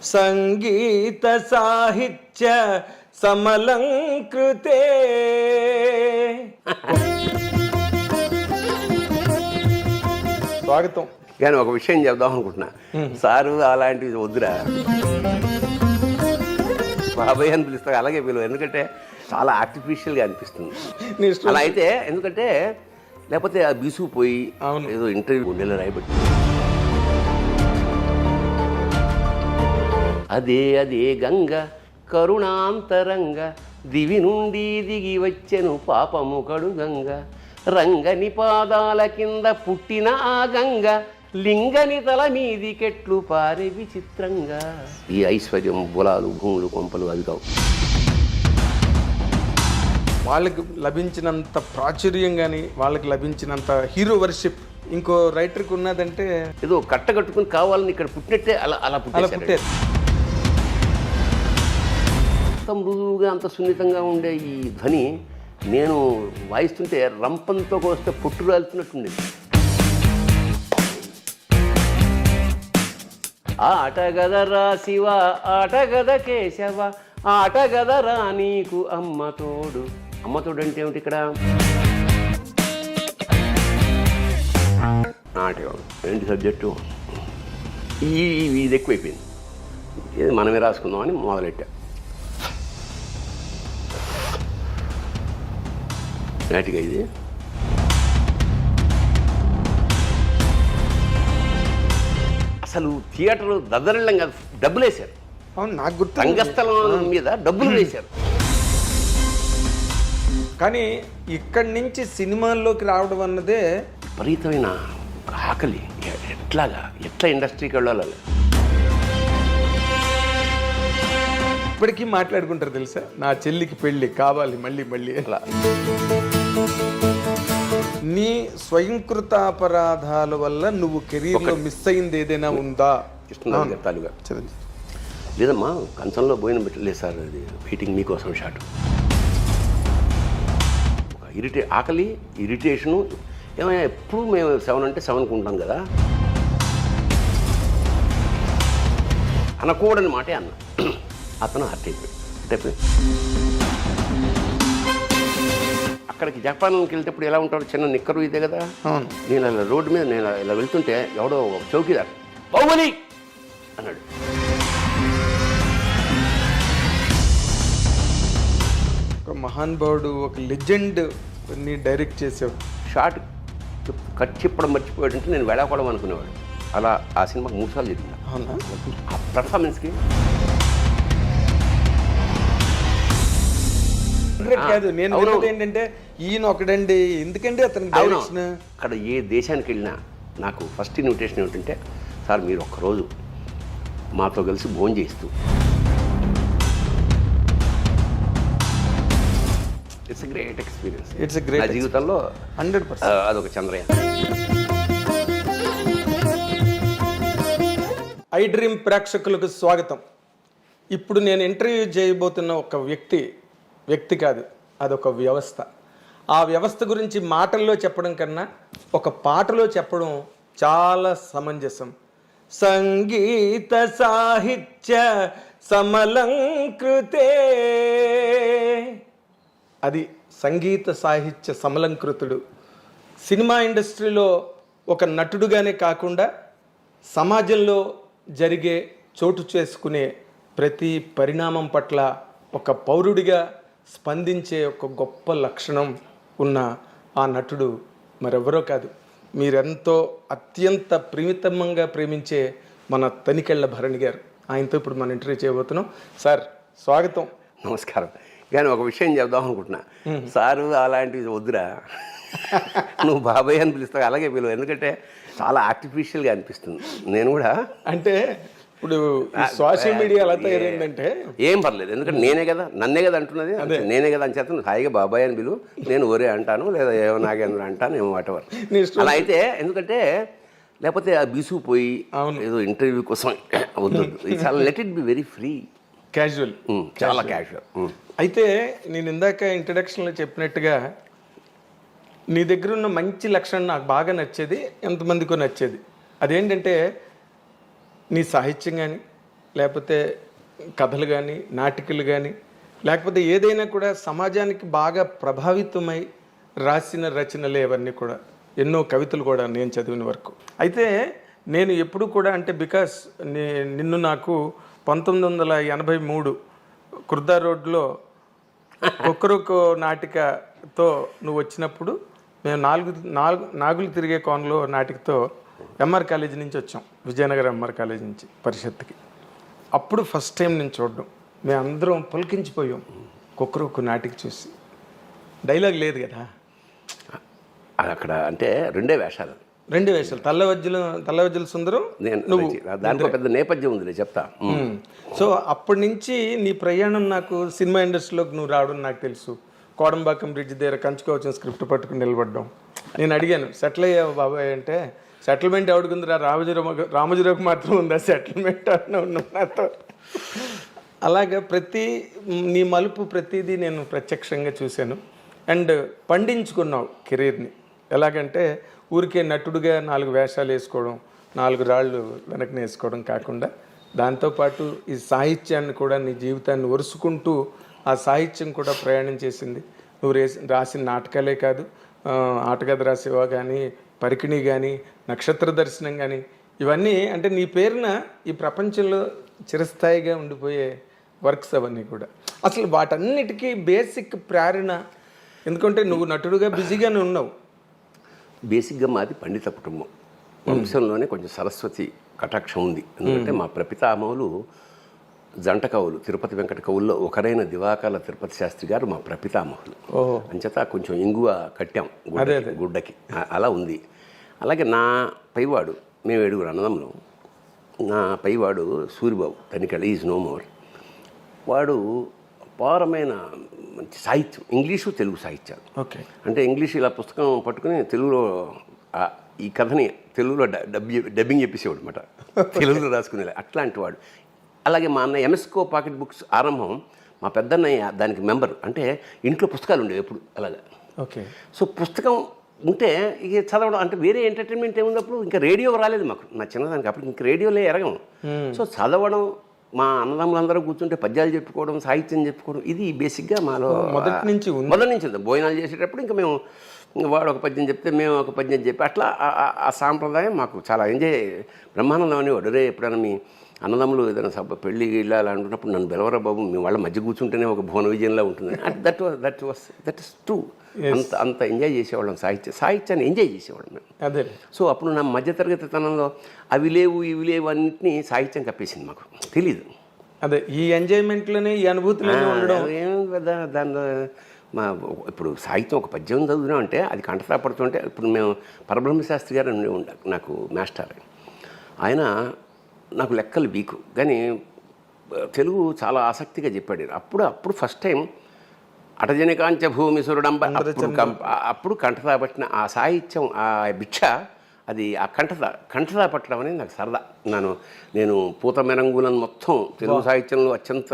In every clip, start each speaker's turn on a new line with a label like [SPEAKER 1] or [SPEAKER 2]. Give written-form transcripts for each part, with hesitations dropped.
[SPEAKER 1] సంగీత సాహిత్య సమలంకృతే. స్వాగతం.
[SPEAKER 2] కానీ ఒక విషయం చెప్దాం అనుకుంటున్నా, సారు అలాంటివి వద్దురా, బాబాయ్ అని పిలుస్తా, అలాగే పిలువ, ఎందుకంటే చాలా ఆర్టిఫిషియల్గా అనిపిస్తుంది అలా అయితే. ఎందుకంటే లేకపోతే ఆ బీసుకుపోయి ఏదో ఇంటర్వ్యూ నెల రాయబట్టి అదే అదే గంగ కరుణాంతరంగ దివి నుండి దిగి వచ్చెను పాపము కడుగంగ రంగని పాదాల కింద పుట్టిన ఆ గంగ లింగని తల మీది కెట్లు పారే విచిత్రంగా. ఈ ఐశ్వర్యం బులాలు భూములు కొంపలు అది కావు.
[SPEAKER 1] వాళ్ళకి లభించినంత ప్రాచుర్యం కానీ వాళ్ళకి లభించినంత హీరో వర్షిప్ ఇంకో రైటర్కి ఉన్నదంటే
[SPEAKER 2] ఏదో కట్టగట్టుకుని కావాలని ఇక్కడ పుట్టినట్టే అలా అలా పుట్టారు. అంత మృదువుగా అంత సున్నితంగా ఉండే ఈ ధ్వని నేను వాయిస్తుంటే రంపంతో కోస్తే పుట్టు రాలుతున్నట్టుండేది. ఆటగదరా శివ ఆటగద కేశవ ఆటగదరా నీకు అమ్మతోడు. అమ్మతోడు అంటే ఏమిటి ఇక్కడ? నాటకం ఏంటి సబ్జెక్టు? ఇది ఎక్కువైపోయింది, ఇది మనమే రాసుకుందామని మొదలెట్టా. నాటిగా ఇది అసలు థియేటర్ దద్దరిల్లం కాదు, డబ్బులు వేశారు.
[SPEAKER 1] అవును, నాకు గుర్తు.
[SPEAKER 2] రంగస్థలం మీద డబ్బులు వేశారు.
[SPEAKER 1] కానీ ఇక్కడి నుంచి సినిమాల్లోకి రావడం అన్నదే
[SPEAKER 2] విపరీతమైన ఆకలి. ఎట్లా ఇండస్ట్రీకి వెళ్ళాలి?
[SPEAKER 1] ఇప్పటికీ మాట్లాడుకుంటారు తెలుసా, నా చెల్లికి పెళ్ళి కావాలి మళ్ళీ మళ్ళీ. అలా నీ స్వయంకృతాపరాధాల వల్ల నువ్వు కెరీర్లో మిస్ అయింది ఏదైనా ఉందా?
[SPEAKER 2] తాలుగా లేదమ్మా, కంచంలో భోజనం పెట్టలేదు సార్, అది వెయిటింగ్ మీకోసం షాట్. ఆకలి, ఇరిటేషను. ఏమైనా ఎప్పుడు మేము 7 అంటే 7కు ఉంటాం కదా, అనకూడని మాటే అన్న. అతను హర్ట్ అయిపోయి అక్కడికి జపాన్కి వెళ్తేప్పుడు ఎలా ఉంటాడు, చిన్న నిక్కరు ఇదే కదా. నేను అలా రోడ్డు మీద నేను ఇలా వెళ్తుంటే ఎవడో చౌకీదార్ బాహుబలి అన్నాడు.
[SPEAKER 1] ఒక మహానుభావుడు, ఒక లెజెండ్ ని డైరెక్ట్ చేసావు.
[SPEAKER 2] షార్ట్ కట్ చెప్పడం మర్చిపోయాడంటే నేను వెళ్ళకూడదు అనుకునేవాడు. అలా ఆ సినిమాకి 3 సార్లు జరిగింది. ఆ పర్ఫార్మెన్స్కి
[SPEAKER 1] కాదు, నేను ఏంటంటే ఈయన ఒకడండి, ఎందుకంటే అతనికి డైరెక్షన్.
[SPEAKER 2] అక్కడ ఏ దేశానికి వెళ్ళినా నాకు ఫస్ట్ ఇన్విటేషన్ ఏమిటంటే, సార్ మీరు ఒక్కరోజు మాతో కలిసి భోజనం చేస్తూ. It's a great experience.
[SPEAKER 1] It's a great.
[SPEAKER 2] నా జీవితంలో
[SPEAKER 1] 100%
[SPEAKER 2] అదొక చంద్రయాన్.
[SPEAKER 1] ఐ డ్రీమ్ ప్రేక్షకులకు స్వాగతం. ఇప్పుడు నేను ఇంటర్వ్యూ చేయబోతున్న ఒక వ్యక్తి కాదు, అదొక వ్యవస్థ. ఆ వ్యవస్థ గురించి మాటల్లో చెప్పడం కన్నా ఒక పాటలో చెప్పడం చాలా సమంజసం. సంగీత సాహిత్య సమలంకృతే. అది సంగీత సాహిత్య సమలంకృతుడు. సినిమా ఇండస్ట్రీలో ఒక నటుడుగానే కాకుండా సమాజంలో జరిగే చోటు చేసుకునే ప్రతి పరిణామం పట్ల ఒక పౌరుడిగా స్పందించే ఒక గొప్ప లక్షణం ఉన్న ఆ నటుడు మరెవరో కాదు, మీరెంతో అత్యంత ప్రీమితమంగా ప్రేమించే మన తనికెళ్ళ భరణి గారు. ఆయనతో ఇప్పుడు మనం ఇంటర్వ్యూ చేయబోతున్నాం. సార్ స్వాగతం.
[SPEAKER 2] నమస్కారం. కానీ ఒక విషయం చెప్దాం అనుకుంటున్నా, సారు అలాంటివి వద్దురా, నువ్వు బాబాయ్ అని పిలుస్తావు, అలాగే పిలువ, ఎందుకంటే చాలా ఆర్టిఫిషియల్గా అనిపిస్తుంది. నేను కూడా అంటే
[SPEAKER 1] ఇప్పుడు సోషల్ మీడియా ఎలా తయారైందంటే
[SPEAKER 2] ఏం పర్లేదు, ఎందుకంటే నన్నే కదా అంటున్నది, నేనే కదా అని చేస్తాను. హాయిగా బాబాయ్ అని పిలువు, నేను ఒరే అంటాను, లేదా ఏమో నాగేంద్ర అంటాను, ఏమో వాటెవర్. అలా అయితే ఎందుకంటే లేకపోతే ఆ బీసుకుపోయి ఏదో ఇంటర్వ్యూ కోసం వద్దు. చాలా let it be very free,
[SPEAKER 1] casual,
[SPEAKER 2] చాలా క్యాజువల్.
[SPEAKER 1] అయితే నేను ఇందాక ఇంట్రడక్షన్లో చెప్పినట్టుగా నీ దగ్గర ఉన్న మంచి లక్షణం నాకు బాగా నచ్చేది, ఎంతమందికో నచ్చేది. అదేంటంటే నీ సాహిత్యం కానీ లేకపోతే కథలు కానీ నాటికలు కానీ లేకపోతే ఏదైనా కూడా సమాజానికి బాగా ప్రభావితమై రాసిన రచనలే అవన్నీ కూడా. ఎన్నో కవితలు కూడా నేను చదివిన వరకు. అయితే నేను ఎప్పుడు కూడా అంటే బికాస్ నిన్ను నాకు 1983 కుర్దా రోడ్లో ఒక్కరొక్క నాటికతో నువ్వు వచ్చినప్పుడు మేము నాగులు తిరిగే కోనలో నాటికతో ఎంఆర్ కాలేజీ నుంచి వచ్చాం, విజయనగరం ఎంఆర్ కాలేజీ నుంచి పరిషత్కి. అప్పుడు ఫస్ట్ టైం నేను చూడడం, మేము అందరం పులకించిపోయాం ఒక్కరొక్క నాటిక చూసి. డైలాగ్ లేదు కదా
[SPEAKER 2] అది అక్కడ, అంటే రెండే వేషాలు.
[SPEAKER 1] తల్లవజ్జల సుందరం
[SPEAKER 2] నువ్వు, దానికి పెద్ద నేపథ్యం ఉంది చెప్తా.
[SPEAKER 1] సో అప్పటి నుంచి నీ ప్రయాణం, నాకు సినిమా ఇండస్ట్రీలోకి నువ్వు రావడం నాకు తెలుసు. కోడంబాకం బ్రిడ్జ్ దగ్గర కంచుకోవచ్చిన స్క్రిప్ట్ పట్టుకుని నిలబడ్డాం. నేను అడిగాను, సెటిల్ అయ్యావు బాబాయ్ అంటే, సెటిల్మెంట్ ఎవడుకుందిరా, రామోజీరావుకి మాత్రం ఉందా సెటిల్మెంట్ అన్న నాతో. అలాగా నీ మలుపు ప్రతిదీ నేను ప్రత్యక్షంగా చూశాను. అండ్ పండించుకున్నావు కెరీర్ని. ఎలాగంటే ఊరికే నటుడుగా 4 వేషాలు వేసుకోవడం, 4 రాళ్ళు వెనక్కి వేసుకోవడం కాకుండా దాంతోపాటు ఈ సాహిత్యాన్ని కూడా, నీ జీవితాన్ని ఒరుసుకుంటూ ఆ సాహిత్యం కూడా ప్రయాణం చేసింది. నువ్వు రాసిన నాటకాలే కాదు, ఆటగది రాసేవా కానీ, పరికిణి కానీ, నక్షత్ర దర్శనం కానీ, ఇవన్నీ అంటే నీ పేరున ఈ ప్రపంచంలో చిరస్థాయిగా ఉండిపోయే వర్క్స్ అవన్నీ కూడా. అసలు వాటన్నిటికీ బేసిక్ ప్రేరణ, ఎందుకంటే నువ్వు నటుడుగా బిజీగానే ఉన్నావు.
[SPEAKER 2] బేసిక్గా మాది పండిత కుటుంబం. వంశంలోనే కొంచెం సరస్వతి కటాక్షం ఉంది. ఎందుకంటే మా ప్రపితామహులు జంట కవులు, తిరుపతి వెంకట కవుల్లో ఒకరైన దివాకర్ల తిరుపతి శాస్త్రి గారు మా ప్రపితామహులు. అంచేత కొంచెం ఇంగువ కట్టాం గుడ్డకి, అలా ఉంది. అలాగే నా పైవాడు, మేము 7 అన్నదమ్ములు. నా పైవాడు Suribabu Tanikella, is no more. వాడు అపారమైన మంచి సాహిత్యం, ఇంగ్లీషు తెలుగు సాహిత్యాలు.
[SPEAKER 1] ఓకే,
[SPEAKER 2] అంటే ఇంగ్లీష్ ఇలా పుస్తకం పట్టుకుని తెలుగులో ఈ కథని తెలుగులో డబ్బింగ్ చెప్పేసేవాడు అనమాట, తెలుగులో రాసుకునేలా అట్లాంటి వాడు. అలాగే మా అన్న ఎంఎస్కో పాకెట్ బుక్స్ ఆరంభం, మా పెద్దన్నయ్య దానికి మెంబర్. అంటే ఇంట్లో పుస్తకాలు ఉండేవి ఎప్పుడు అలాగా.
[SPEAKER 1] ఓకే,
[SPEAKER 2] సో పుస్తకం ఉంటే ఇక చదవడం, అంటే వేరే ఎంటర్టైన్మెంట్ ఏమున్నప్పుడు ఇంకా రేడియో రాలేదు మాకు, నా చిన్నదానికి అప్పుడు ఇంక రేడియోలే ఎరగం. సో చదవడం, మా అన్నదమ్ములందరూ కూర్చుంటే పద్యాలు చెప్పుకోవడం, సాహిత్యం చెప్పుకోవడం, ఇది బేసిక్గా మాలో మొదటి నుంచి ఉంది. భోజనాలు చేసేటప్పుడు ఇంకా మేము, వాడు ఒక పద్యం చెప్తే మేము ఒక పద్యం చెప్పి అట్లా ఆ సాంప్రదాయం మాకు చాలా ఎంజాయ్, బ్రహ్మానందం అనేవాడు. రే ఎప్పుడైనా మీ అన్నదమ్ములు ఏదైనా సభ పెళ్ళి ఇలా అంటున్నప్పుడు నన్ను బెలవరా బాబు, మీ వాళ్ళ మధ్య కూర్చుంటేనే ఒక భువన విజయంలా ఉంటుంది. That is true. అంత ఎంజాయ్ చేసేవాళ్ళం, సాహిత్యాన్ని ఎంజాయ్ చేసేవాళ్ళం మేము.
[SPEAKER 1] అదే. సో
[SPEAKER 2] అప్పుడు నా మధ్యతరగతి తనంలో అవి లేవు ఇవి లేవు అన్నింటినీ సాహిత్యం కప్పేసింది, మాకు తెలీదు.
[SPEAKER 1] అదే, ఈ ఎంజాయ్మెంట్లోనే, ఈ అనుభూతిలోనే ఉండడం.
[SPEAKER 2] దానిలో ఇప్పుడు సాహిత్యం ఒక పద్యం చదువుతున్నాం అంటే అది కంటతా పడుతుంటే, ఇప్పుడు మేము పరబ్రహ్మశాస్త్రి గారు నాకు మాస్టర్, ఆయన నాకు లెక్కలు వీకు కానీ తెలుగు చాలా ఆసక్తిగా చెప్పాడు. అప్పుడు ఫస్ట్ టైం అటజనికాంచ భూమి సురుడంబ, అప్పుడు కంఠతా పట్టిన ఆ సాహిత్యం, ఆ భిక్ష, అది ఆ కంఠతా పట్టడం అనేది నాకు సరదా. నేను పూత మెరంగులను మొత్తం తెలుగు సాహిత్యంలో అత్యంత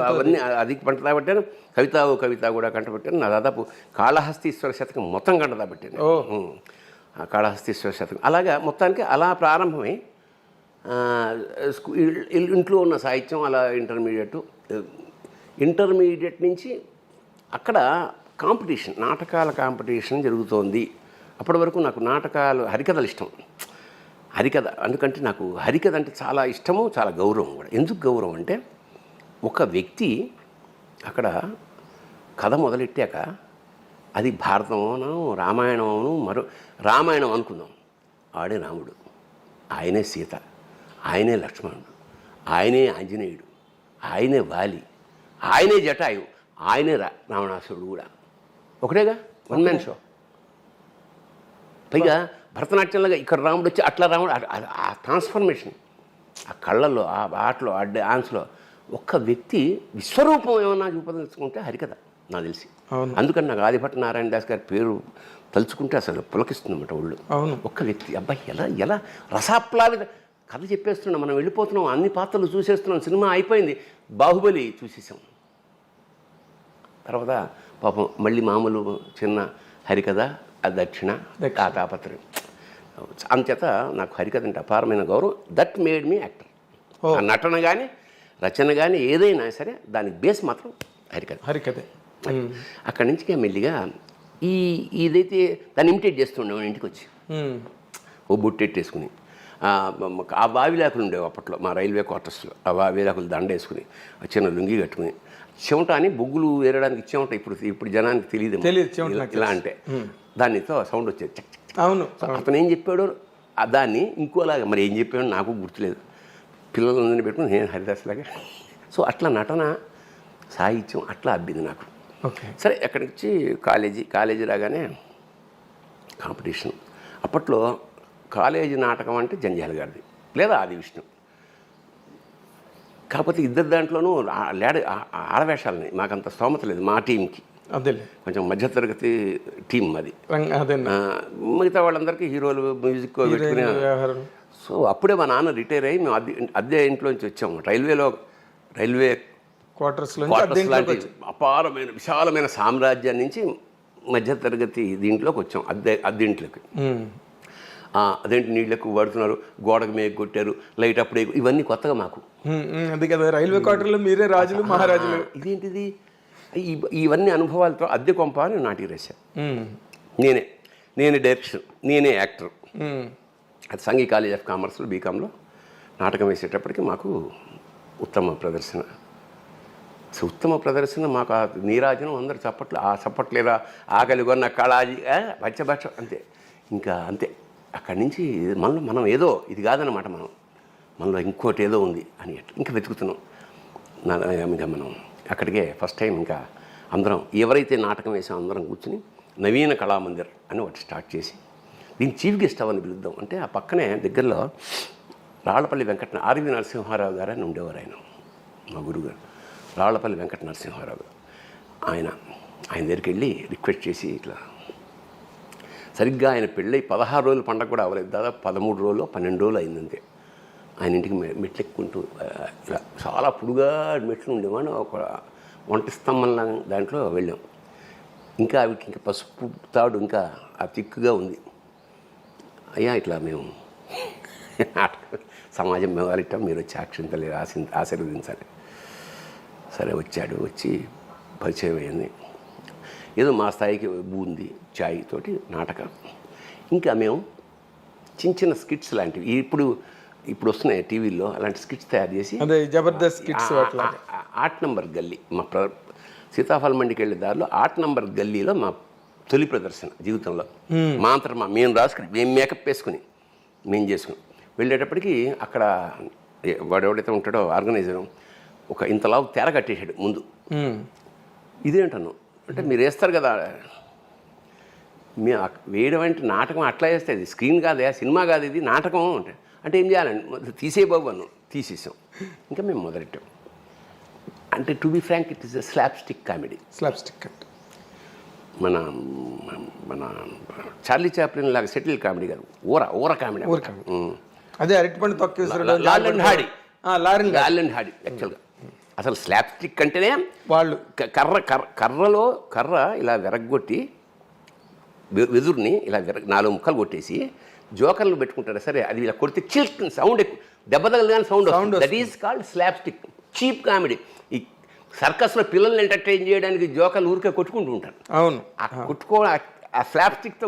[SPEAKER 2] అవన్నీ అది కంఠతా పట్టాను. కవిత కూడా కంటపట్టాను. నా దాదాపు కాళహస్తీశ్వర శతకం మొత్తం కంఠతా పెట్టాను. కాళహస్తీశ్వర శతకం అలాగా మొత్తానికి అలా ప్రారంభమై ఇంట్లో ఉన్న సాహిత్యం అలా ఇంటర్మీడియట్ నుంచి అక్కడ కాంపిటీషన్, నాటకాల కాంపిటీషన్ జరుగుతోంది. అప్పటి వరకు నాకు నాటకాలు, హరికథలు ఇష్టం. హరికథ ఎందుకంటే నాకు హరికథ అంటే చాలా ఇష్టము, చాలా గౌరవం కూడా. ఎందుకు గౌరవం అంటే, ఒక వ్యక్తి అక్కడ కథ మొదలెట్టాక అది భారతమోనో రామాయణమోను, రామాయణం అనుకుందాం, ఆడే రాముడు, ఆయనే సీత, ఆయనే లక్ష్మణుడు, ఆయనే ఆంజనేయుడు, ఆయనే వాలి, ఆయనే జటాయు, ఆయనే రావణాసురుడు కూడా. ఒకటేగా, వన్ మ్యాన్ షో. పైగా భరతనాట్యంలాగా ఇక్కడ రాముడు వచ్చి అట్లా రాముడు, ఆ ట్రాన్స్ఫర్మేషన్, ఆ కళ్ళల్లో, ఆ ఆటలో, ఆ డాన్స్లో ఒక్క వ్యక్తి విశ్వరూపం ఏమన్నా చూపదలుచుకుంటే హరికథ నాకు తెలిసి. అందుకని నాకు ఆదిభట్ట నారాయణ దాస్ గారి పేరు తలుచుకుంటే అసలు పులకిస్తుందన్నమాట ఒళ్ళు. ఒక్క వ్యక్తి, అబ్బాయి ఎలా రసాప్లావిత కథ చెప్పేస్తున్నాం, మనం వెళ్ళిపోతున్నాం, అన్ని పాత్రలు చూసేస్తున్నాం, సినిమా అయిపోయింది, బాహుబలి చూసేసాం. తర్వాత పాపం మళ్ళీ మామూలు చిన్న హరికథ, ఆ దక్షిణ, ఆ తాపత్రయం. అంచేత నాకు హరికథ అంటే అపారమైన గౌరవం. That made me actor. ఆ నటన కానీ రచన కానీ ఏదైనా సరే దానికి బేస్ మాత్రం హరికథ.
[SPEAKER 1] హరికథే.
[SPEAKER 2] అక్కడి నుంచి ఇక మెల్లిగా ఇదైతే దాన్ని ఇమిటేట్ చేస్తుండేవాడు ఇంటికి వచ్చి ఓ బొట్టెట్టేసుకుని ఆ వావిలాకులు ఉండేవి అప్పట్లో మా రైల్వే క్వార్టర్స్లో. ఆ వావిలాకులు దండ వేసుకుని చిన్న లుంగి కట్టుకుని చెమట అని బొగ్గులు వేరడానికి చెమట ఇప్పుడు జనానికి తెలియదు ఇలా అంటే దానితో సౌండ్ వచ్చేది చక్ చక్.
[SPEAKER 1] అవును.
[SPEAKER 2] అతను ఏం చెప్పాడో దాన్ని ఇంకోలాగా మరి ఏం చెప్పాడో నాకు గుర్తులేదు. పిల్లలందరినీ పెట్టుకుని నేను హరిదాస్ లాగా. సో అట్లా నటన సాహిత్యం అట్లా అబ్బింది నాకు. సరే అక్కడికి వచ్చి కాలేజీ రాగానే కాంపిటీషన్. అప్పట్లో కాలేజీ నాటకం అంటే జంజాల గారిది లేదా ఆది విష్ణు. కాకపోతే ఇద్దరు దాంట్లోనూ ఆడవేషాలని మాకంత స్తోమత లేదు మా టీంకి.
[SPEAKER 1] అదే
[SPEAKER 2] కొంచెం మధ్యతరగతి టీం అది. మిగతా వాళ్ళందరికీ హీరోలు మ్యూజిక్ పెట్టుకునే. సో అప్పుడే మా నాన్న రిటైర్ అయ్యి మేము అద్దె ఇంట్లోంచి వచ్చాము. రైల్వే క్వార్టర్స్ లాంటి అపారమైన విశాలమైన సామ్రాజ్యం నుంచి మధ్యతరగతి దీంట్లోకి వచ్చాం. అద్దె ఇంట్లోకి. అదేంటి నీళ్ళు ఎక్కువ పడుతున్నారు, గోడకు మేకు కొట్టారు, లైట్ అప్పుడే, ఇవన్నీ కొత్తగా మాకు.
[SPEAKER 1] అది కదా రైల్వే క్వార్టర్లో మీరే రాజులు మహారాజులు.
[SPEAKER 2] ఇదేంటిది ఇవన్నీ అనుభవాలతో అద్దె కొంప అని నాటికి రాశాను. నేనే డైరెక్షన్, నేనే యాక్టర్. అది సంఘీ కాలేజ్ ఆఫ్ కామర్స్లో బీకాంలో నాటకం వేసేటప్పటికి మాకు ఉత్తమ ప్రదర్శన మాకు ఆ నీరాజనం అందరు చప్పట్లు. ఆ చప్పట్లేరా ఆకలి కొన్న కళాజీ పచ్చభక్ష అంతే. ఇంకా అంతే. అక్కడి నుంచి మనం ఏదో ఇది కాదనమాట, మనలో ఇంకోటి ఏదో ఉంది అని ఇంకా వెతుకుతున్నాం. ఇంకా మనం అక్కడికే ఫస్ట్ టైం ఇంకా అందరం ఎవరైతే నాటకం వేసామో అందరం కూర్చుని నవీన కళామందిర్ అని ఒకటి స్టార్ట్ చేసి దీన్ని చీఫ్ గెస్ట్ అవని పిలుద్దాం అంటే ఆ పక్కనే దగ్గరలో రాళ్లపల్లి ఆర్వి నరసింహారావు గారు అని ఉండేవారు. ఆయన మా గురువుగారు రాళ్లపల్లి వెంకట నరసింహారావు గారు. ఆయన దగ్గరికి వెళ్ళి రిక్వెస్ట్ చేసి ఇట్లా సరిగ్గా ఆయన పెళ్ళి 16 రోజులు పండగ కూడా అవ్వలేదు, దాదాపు 13 రోజులు 12 రోజులు అయిందంతే. ఆయన ఇంటికి మెట్లు ఎక్కుంటూ ఇలా చాలా పొడుగా మెట్లు ఉండేవాడు. ఒక వంట స్తంభంలా దాంట్లో వెళ్ళాం. ఇంకా అవికి ఇంకా పసుపు తాడు ఇంకా ఆ తిక్కుగా ఉంది. అయ్యా ఇట్లా మేము సమాజం వ్యవహరిస్తాం, మీరు వచ్చి అక్షింతలు ఆశీర్వదించాలి. సరే వచ్చి పరిచయం అయింది. ఏదో మా స్థాయికి బూంది చాయ్ తోటి నాటకం. ఇంకా మేము చిన్న స్కిట్స్ లాంటివి ఇప్పుడు వస్తున్నాయి టీవీల్లో, అలాంటి స్కిట్స్ తయారు చేసి
[SPEAKER 1] జబర్దస్త్ స్కిట్స్.
[SPEAKER 2] 8 నంబర్ గల్లీ మా సీతాఫలం మండికి వెళ్ళే దారిలో 8 నంబర్ గల్లీలో మా తొలి ప్రదర్శన జీవితంలో. మా అంతటా మేము రాసుకుని మేము మేకప్ వేసుకుని మేము చేసుకుని వెళ్ళేటప్పటికి అక్కడ వాడు ఎవడైతే ఉంటాడో ఆర్గనైజర్ ఒక ఇంతలావు తెర కట్టేసాడు ముందు. ఇదేంటను అంటే మీరు వేస్తారు కదా, మేము వేయడం అంటే నాటకం అట్లా వేస్తే అది స్క్రీన్ కాదే, సినిమా కాదు, ఇది నాటకం అంటే ఏం చేయాలండి, తీసే బాబు అను. తీసేసాం. ఇంకా మేము మొదలెట్టాం. అంటే to be frank it is a slapstick comedy.
[SPEAKER 1] అంటే
[SPEAKER 2] మన చార్లీ చాప్లిన్ లాగా సెటిల్ కామెడీ కాదు, ఊర కామెడీ.
[SPEAKER 1] అదే అరటిపండు తొక్కేసారు
[SPEAKER 2] లాల్ అండ్ హాడీ యాక్చువల్గా. అసలు స్లాప్ స్టిక్ అంటేనే
[SPEAKER 1] వాళ్ళు
[SPEAKER 2] కర్ర ఇలా విరగ్గొట్టి వెదురుని ఇలా 4 ముక్కలు కొట్టేసి జోకర్లు పెట్టుకుంటారు. సరే అది ఇలా కొడితే చిల్క్ సౌండ్ ఎక్కువ, దెబ్బ తగలగానే sound. That is called slapstick, cheap comedy. ఈ సర్కస్లో పిల్లల్ని ఎంటర్టైన్ చేయడానికి జోకర్లు ఊరికే కొట్టుకుంటూ ఉంటారు.
[SPEAKER 1] అవును.
[SPEAKER 2] ఆ స్లాప్ స్టిక్తో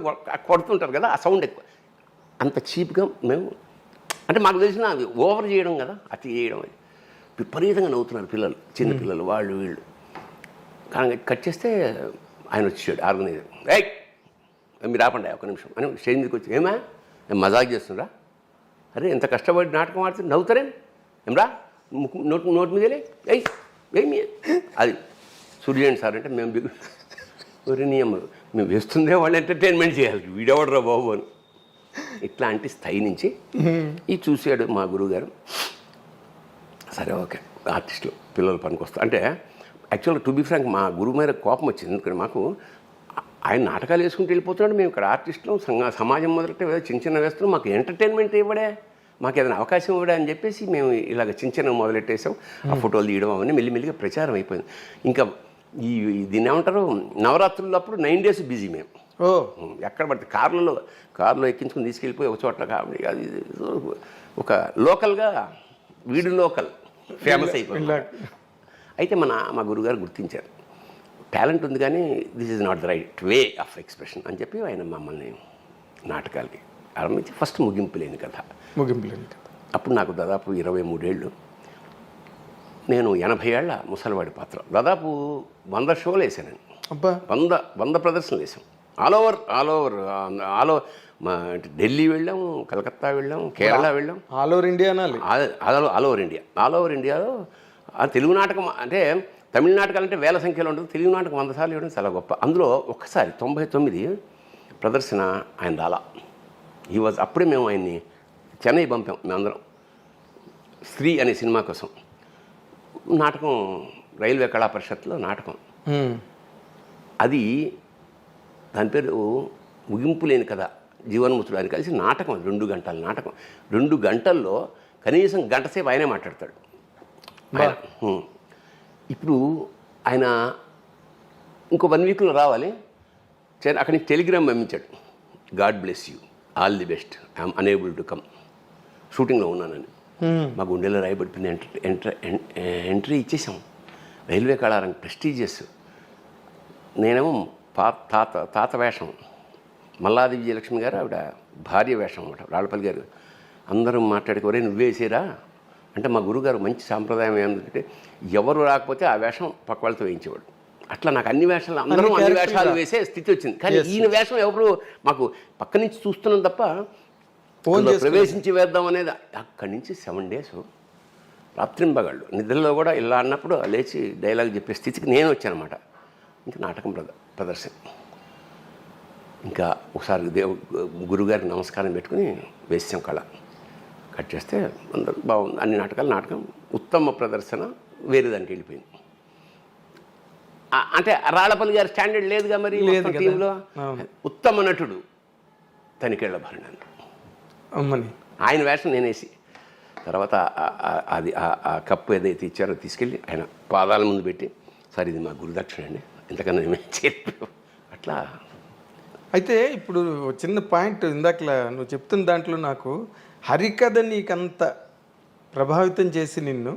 [SPEAKER 2] కొడుతుంటారు కదా, ఆ సౌండ్ ఎక్కువ. అంత చీప్గా మేము అంటే మాకు తెలిసిన అది ఓవర్ చేయడం కదా, అతి చేయడం. అది విపరీతంగా నవ్వుతున్నారు పిల్లలు, చిన్న పిల్లలు, వాళ్ళు వీళ్ళు. కానీ కట్ చేస్తే ఆయన వచ్చాడు ఆర్గనైజర్. రైట్ మీరు ఆపండి ఒక్క నిమిషం అని స్టేజ్ మీదకి వచ్చి, ఏమా నేను మజాక్ చేస్తుండ్రా, అరే ఎంత కష్టపడి నాటకం ఆడితే నవ్వుతారేం, ఏమరా నోటి మీదలే ఏమి అది సూర్యండి సార్ అంటే మేము మేము వేస్తుందే వాళ్ళు ఎంటర్టైన్మెంట్ చేయాలి, వీడెవడరా బాబు అని. ఇట్లాంటి స్థాయి నుంచి ఇది చూశాడు మా గురువుగారు. సరే ఓకే ఆర్టిస్టులు పిల్లలు పనికొస్తారు అంటే యాక్చువల్గా టు బి ఫ్రాంక్ మా గురువు మీద కోపం వచ్చింది. ఎందుకంటే మాకు ఆయన నాటకాలు వేసుకుంటూ వెళ్ళిపోతున్నాడు, మేము ఇక్కడ ఆర్టిస్టులు సమాజం మొదలెట్టే చిన్న వేస్తున్నాం, మాకు ఎంటర్టైన్మెంట్ ఇవ్వడే, మాకు ఏదైనా అవకాశం ఇవ్వడా అని చెప్పేసి మేము ఇలాగ చిన్న మొదలెట్టేసాం. ఆ ఫోటోలు తీయడం అవన్నీ మెల్లిమెల్లిగా ప్రచారం అయిపోయింది. ఇంకా దీన్ని ఏమంటారు, నవరాత్రులప్పుడు 9 days బిజీ మేము. ఎక్కడ పడితే కారులో ఎక్కించుకుని తీసుకెళ్ళిపోయి ఒక చోట్ల కాబట్టి అది ఒక లోకల్గా వీడు లోకల్ ఫేమస్ అయిపోయింది. అయితే మా గురుగారు గుర్తించారు, టాలెంట్ ఉంది కానీ this is not the right way of expression అని చెప్పి ఆయన మమ్మల్ని నాటకాలకి ఆరంభించి ఫస్ట్ ముగింపు లేని కథ. అప్పుడు నాకు దాదాపు 23 ఏళ్ళు. నేను 80 ఏళ్ల ముసలివాడి పాత్ర. దాదాపు 100 షోలు వేసాను. 100 ప్రదర్శనలు వేసాం. ఆల్ ఓవర్ మా ఢిల్లీ వెళ్ళాం, కలకత్తా వెళ్ళాం, కేరళ వెళ్ళాం.
[SPEAKER 1] All over India
[SPEAKER 2] all over ఇండియాలో తెలుగు నాటకం అంటే తమిళ నాటకాలు అంటే వేల సంఖ్యలో ఉంటుంది. తెలుగు నాటకం 100 సార్లు ఇవ్వడం చాలా గొప్ప. అందులో ఒక్కసారి 99 ప్రదర్శన ఆయన రాలా. అప్పుడే మేము ఆయన్ని చెన్నై పంపాం మేమందరం స్త్రీ అనే సినిమా కోసం. నాటకం రైల్వే కళా పరిషత్లో నాటకం. అది దాని పేరు ముగింపు లేని కథ, జీవన్ముతుడు అని కలిసి నాటకం. 2 గంటల నాటకం. 2 గంటల్లో కనీసం గంట సేపు ఆయనే మాట్లాడతాడు. ఇప్పుడు ఆయన ఇంకో 1 వీక్లో రావాలి. అక్కడి నుంచి టెలిగ్రామ్ పంపించాడు, God bless you, all the best, I'm unable to come, షూటింగ్లో ఉన్నానని. మా గుండెలో రాయబడిపోయింది. ఎంట్రీ ఇచ్చేసాం. రైల్వే కళారంగం ప్రెస్టీజియస్. నేనేమో తాత వేషం, మల్లాది విజయలక్ష్మి గారు ఆవిడ భార్య వేషం అన్నమాట, రాళ్ళపల్లి గారు. అందరూ మాట్లాడుకోరే నువ్వేసేరా అంటే మా గురుగారు మంచి సాంప్రదాయం ఏంటంటే ఎవరు రాకపోతే ఆ వేషం పక్క వాళ్ళతో వేయించేవాడు. అట్లా నాకు అన్ని వేషాలు అందరూ అన్ని వేషాలు వేసే స్థితి వచ్చింది. కానీ ఈయన వేషం ఎవరు మాకు పక్క నుంచి చూస్తున్నాం తప్ప ప్రవేశించి వేద్దాం అనేది. అక్కడి నుంచి 7 days రాత్రింబగాళ్ళు నిద్రలో కూడా ఇలా అన్నప్పుడు లేచి డైలాగ్ చెప్పే స్థితికి నేను వచ్చానమాట. ఇంకా నాటకం ప్రదర్శన. ఇంకా ఒకసారి గురుగారికి నమస్కారం పెట్టుకుని వేసాం కళ. కట్ చేస్తే అందరూ బాగుంది. అన్ని నాటకం ఉత్తమ ప్రదర్శన వేరే దానికి వెళ్ళిపోయింది. అంటే రాళ్ళపల్లి గారి స్టాండర్డ్ లేదుగా మరి టీంలో. ఉత్తమ నటుడు తనికేళ్ల భరణి అన్నారు. ఆయన వేషం నేనేసి తర్వాత అది ఆ కప్పు ఏదైతే ఇచ్చారో తీసుకెళ్ళి ఆయన పాదాల ముందు పెట్టి, సార్ ఇది మా గురుదక్షిణ అండి, ఇంతకన్నా మేము చెప్పాం అట్లా.
[SPEAKER 1] అయితే ఇప్పుడు చిన్న పాయింట్ ఇందాకలా నువ్వు చెప్తున్న దాంట్లో నాకు హరికథ నీకంత ప్రభావితం చేసి నిన్ను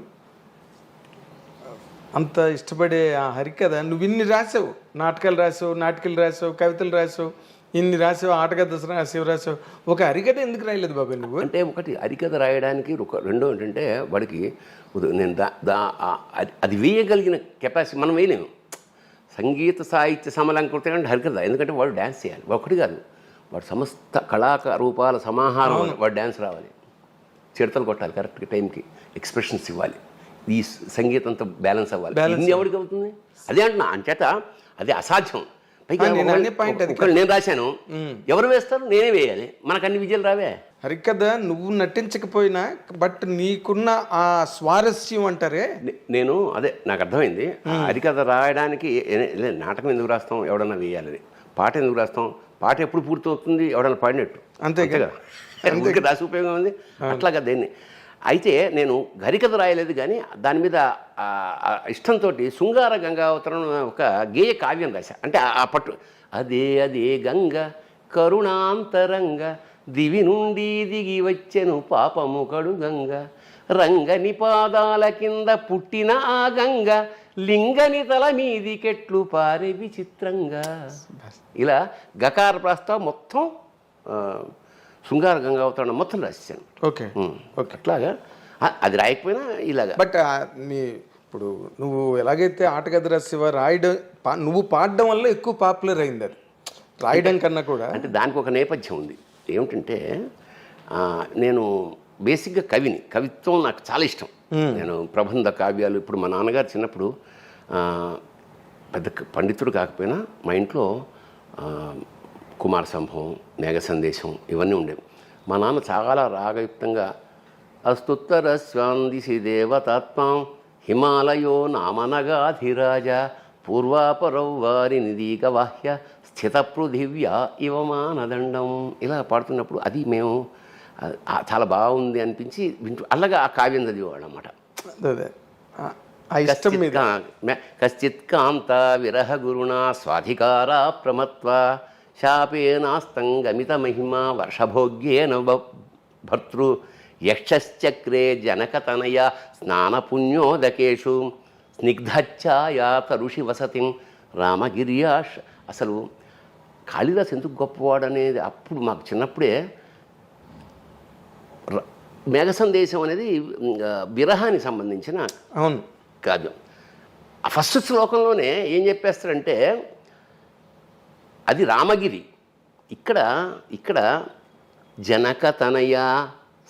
[SPEAKER 1] అంత ఇష్టపడే ఆ హరికథ నువ్వు ఇన్ని రాసావు, నాటకాలు రాసావు, కవితలు రాసావు, ఇన్ని రాసావు, ఆటకథ రాసావు, ఒక హరికథ ఎందుకు రాయలేదు బాబాయ్ నువ్వు?
[SPEAKER 2] అంటే ఒకటి హరికథ రాయడానికి రెండో ఏంటంటే వాడికి నేను అది వేయగలిగిన కెపాసిటీ మనం వేయలేము. సంగీత సాహిత్య సమలంకృతి అంటే హరికథ, ఎందుకంటే వాడు డ్యాన్స్ చేయాలి. ఒకటి కాదు, వాడు సమస్త కళారూపాల సమాహారం. వాడు డ్యాన్స్ రావాలి, చిడతలు కొట్టాలి, కరెక్ట్గా టైంకి ఎక్స్ప్రెషన్స్ ఇవ్వాలి, ఈ సంగీతంతో బ్యాలెన్స్ అవ్వాలి. ఇన్ని ఎవరికి అవుతుంది? అదే అంటున్నా. అంచేత అది అసాధ్యం. పైగా నేను రాశాను, ఎవరు వేస్తారు? నేనే వేయాలి. మనకు అన్ని విజయాలు రావే.
[SPEAKER 1] హరికథ నువ్వు నటించకపోయినా బట్ నీకున్న ఆ స్వారస్యం అంటారే.
[SPEAKER 2] నేను అదే నాకు అర్థమైంది. హరికథ రాయడానికి నాటకం ఎందుకు రాస్తాం? ఎవడన్నా వేయాలని. పాట ఎందుకు రాస్తాం? పాట ఎప్పుడు పూర్తవుతుంది? ఎవడన్నా పాడినట్టు. అంతే కదా, రాసి ఉపయోగం ఉంది. అట్లాగా దేన్ని. అయితే నేను హరికథ రాయలేదు, కానీ దాని మీద ఇష్టంతో శృంగార గంగావతరం ఒక గేయ కావ్యం రాశా. అంటే ఆ పట్టు అదే గంగ కరుణాంతరంగ దివి నుండి దిగి వచ్చెను పాపము కడు గంగ రంగని పాదాల కింద పుట్టిన ఆ గంగ లింగని తల మీది కెట్లు పారే విచిత్రంగా. ఇలా గకార ప్రస్తావం మొత్తం శృంగార గంగావతరణ మొత్తం రాశాను.
[SPEAKER 1] ఓకే.
[SPEAKER 2] అట్లాగా అది రాయకపోయినా ఇలాగా.
[SPEAKER 1] బట్ ఇప్పుడు నువ్వు ఎలాగైతే ఆటగది రాసేవా, రాయడం నువ్వు పాడడం వల్ల ఎక్కువ పాపులర్ అయింది. అది రాయడం కన్నా కూడా.
[SPEAKER 2] అంటే దానికి ఒక నేపథ్యం ఉంది. ఏమిటంటే నేను బేసిక్గా కవిని, కవిత్వం నాకు చాలా ఇష్టం. నేను ప్రబంధ కావ్యాలు, ఇప్పుడు మా నాన్నగారు చిన్నప్పుడు పెద్ద పండితుడు కాకపోయినా మా ఇంట్లో కుమార సంభవం, మేఘ సందేశం ఇవన్నీ ఉండేవి. మా నాన్న చాలా రాగయుక్తంగా అస్తుత్తర స్వాందిసి దేవతాత్మాం హిమాలయో నామనగాధిరాజ పూర్వాపరౌవారి నిదీక వాహ్య స్థిత పృథివ్యా ఇవమానదండం ఇలా పాడుతున్నప్పుడు అది మేము చాలా బాగుంది అనిపించి వింటూ అలాగా ఆ కావ్యం చదివేవాడు అన్నమాట. కశ్చిత్ కాంత విరహ గురుణా స్వాధికారా ప్రమత్వ శాపేనాస్తంగమిత మహిమ వర్షభోగ్యేన భర్తృ యక్షశ్చక్రే జనకతనయ స్నానపుణ్యోదకేషు స్నిగ్ధఛాయా తరుషి వసతిం రామగిర్యాష్. అసలు కాళిదాస్ ఎందుకు గొప్పవాడు అనేది అప్పుడు మాకు చిన్నప్పుడే మేఘ సందేశం అనేది విరహానికి సంబంధించిన
[SPEAKER 1] అవును
[SPEAKER 2] కాదు. ఆ ఫస్ట్ శ్లోకంలోనే ఏం చెప్పేస్తారంటే అది రామగిరి. ఇక్కడ జనకతనయ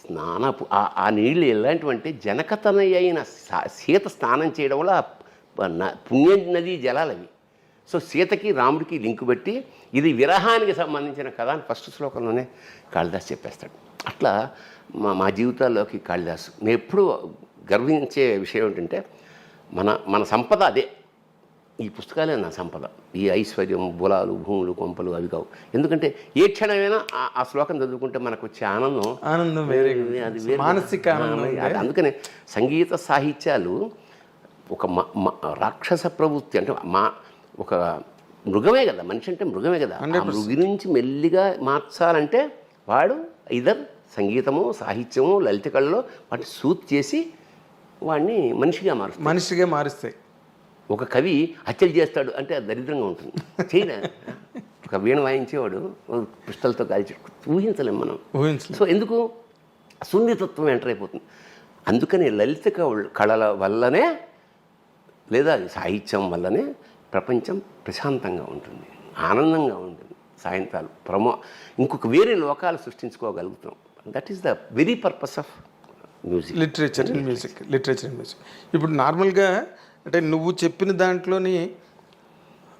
[SPEAKER 2] స్నానపు ఆ నీళ్ళు ఎలాంటివంటే జనకతనయ అయిన సీత స్నానం చేయడం వల్ల పుణ్య నదీ జలాలు అవి. సో సీతకి రాముడికి లింకు పెట్టి ఇది విరహానికి సంబంధించిన కథ అని ఫస్ట్ శ్లోకంలోనే కాళిదాస్ చెప్పేస్తాడు. అట్లా మా జీవితాల్లోకి కాళిదాసు. నేను ఎప్పుడూ గర్వించే విషయం ఏంటంటే మన సంపద అదే. ఈ పుస్తకాలే నా సంపద. ఈ ఐశ్వర్యం, బులాలు, భూములు, కొంపలు అవి కావు. ఎందుకంటే ఏ క్షణమైనా ఆ శ్లోకం చదువుకుంటే మనకు వచ్చే ఆనందం
[SPEAKER 1] వేరే,
[SPEAKER 2] అది వేరే
[SPEAKER 1] మానసిక ఆనందం.
[SPEAKER 2] అందుకనే సంగీత సాహిత్యాలు ఒక రాక్షస ప్రవృత్తి అంటే ఒక మృగమే కదా. మనిషి అంటే మృగమే కదా. ఆ మృగి నుంచి మెల్లిగా మార్చాలంటే వాడు ఇదర్ సంగీతము, సాహిత్యము, లలిత కళలో వాటిని సూట్ చేసి వాడిని మనిషిగా మారుస్తాయి. ఒక కవి హత్యలు చేస్తాడు అంటే అది దరిద్రంగా ఉంటుంది. చేయలే. ఒక వీణ వాయించేవాడు పిస్టల్తో కాల్చి ఊహించలేము మనం. సో ఎందుకు సున్నితత్వం ఎంటర్ అయిపోతుంది. అందుకని లలిత కళల వల్లనే లేదా సాహిత్యం వల్లనే ప్రపంచం ప్రశాంతంగా ఉంటుంది, ఆనందంగా ఉంటుంది. సాయంత్రాలు ఇంకొక వేరే లోకాలు సృష్టించుకోగలుగుతాం. That is the very purpose of music,
[SPEAKER 1] literature and music. ఇప్పుడు నార్మల్గా అంటే నువ్వు చెప్పిన దాంట్లోని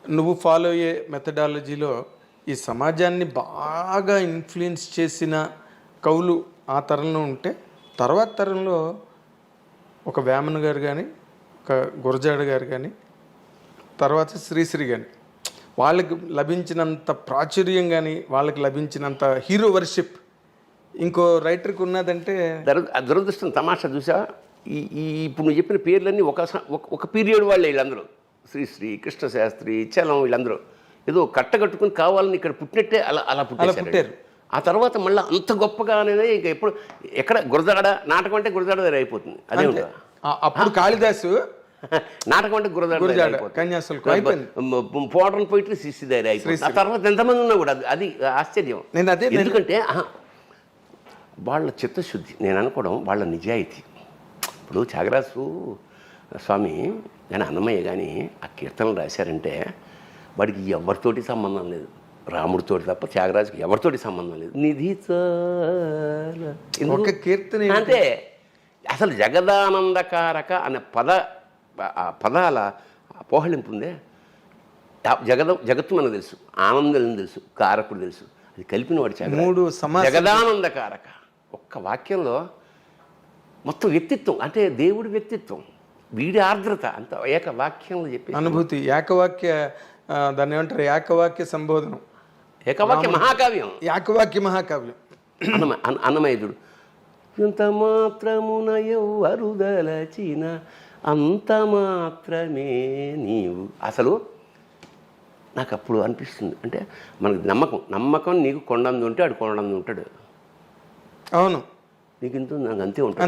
[SPEAKER 1] నువ్వు ఫాలో అయ్యే మెథడాలజీలో ఈ సమాజాన్ని బాగా ఇన్ఫ్లుయెన్స్ చేసిన కవులు ఆ తరంలో ఉంటే తర్వాత తరంలో ఒక వేమన గారు కానీ, ఒక గురజాడ గారు కానీ, తర్వాత శ్రీశ్రీ కానీ వాళ్ళకి లభించినంత ప్రాచుర్యం కానీ వాళ్ళకి లభించినంత హీరో వర్షిప్ ఇంకో రైటర్కి ఉన్నదంటే
[SPEAKER 2] దురదృష్టం. తమాషా చూసా, ఇప్పుడు నువ్వు చెప్పిన పేర్లన్నీ ఒక పీరియడ్ వాళ్ళే వీళ్ళందరూ. శ్రీశ్రీ, కృష్ణశాస్త్రి, చలం, వీళ్ళందరూ ఏదో కట్టగట్టుకుని కావాలని ఇక్కడ పుట్టినట్టే అలా పుట్టారు. ఆ తర్వాత మళ్ళీ అంత గొప్పగా అనేది ఇక ఎక్కడ గురజాడ నాటకం అంటే గురజాడ దగ్గర అయిపోతుంది. అదే
[SPEAKER 1] అప్పుడు కాళిదాసు
[SPEAKER 2] నాటకం అంటే గురజాడ పోవడం పోయిట్రీ శిష్య దగ్గర అయిపోతుంది. ఆ తర్వాత ఎంతమంది ఉన్నా కూడా అది ఆశ్చర్యం. ఎందుకంటే వాళ్ళ చిత్తశుద్ధి, నేను అనుకోవడం వాళ్ళ నిజాయితీ. ఇప్పుడు త్యాగరాజు స్వామి కానీ అన్నమయ్య కానీ ఆ కీర్తనలు రాశారంటే వాడికి ఎవరితోటి సంబంధం లేదు, రాముడితోటి తప్ప త్యాగరాజుకి ఎవరితోటి సంబంధం లేదు. నిధి
[SPEAKER 1] ఒక కీర్తన
[SPEAKER 2] అంటే అసలు జగదానందకారక అనే పదాల పోహళింపు ఉందే. జగత్తు మనకు తెలుసు, ఆనందం తెలుసు, కారకుడు తెలుసు. అది కలిపిన వాడు జగదానందకారక. ఒక్క వాక్యంలో మొత్తం వ్యక్తిత్వం అంటే దేవుడి వ్యక్తిత్వం, వీడి ఆర్ద్రత అంత ఏక వాక్యంలో చెప్పి
[SPEAKER 1] అనుభూతి. ఏకవాక్య దాన్ని ఏమంటారు, ఏకవాక్య సంబోధనం,
[SPEAKER 2] ఏకవాక్య మహాకావ్యం.
[SPEAKER 1] ఏకవాక్య మహాకావ్యం.
[SPEAKER 2] అన్నమయ్యుడు ఇంత మాత్రమున ఎవ్వరుదలచిన అంత మాత్రమే నీవు. అసలు నాకు అప్పుడు అనిపిస్తుంది అంటే మనకు నమ్మకం నీకు కొండంది ఉంటే ఆడు కొండంది ఉంటాడు.
[SPEAKER 1] అవును,
[SPEAKER 2] నీకు ఇంత నాకు అంతే ఉంటుంది.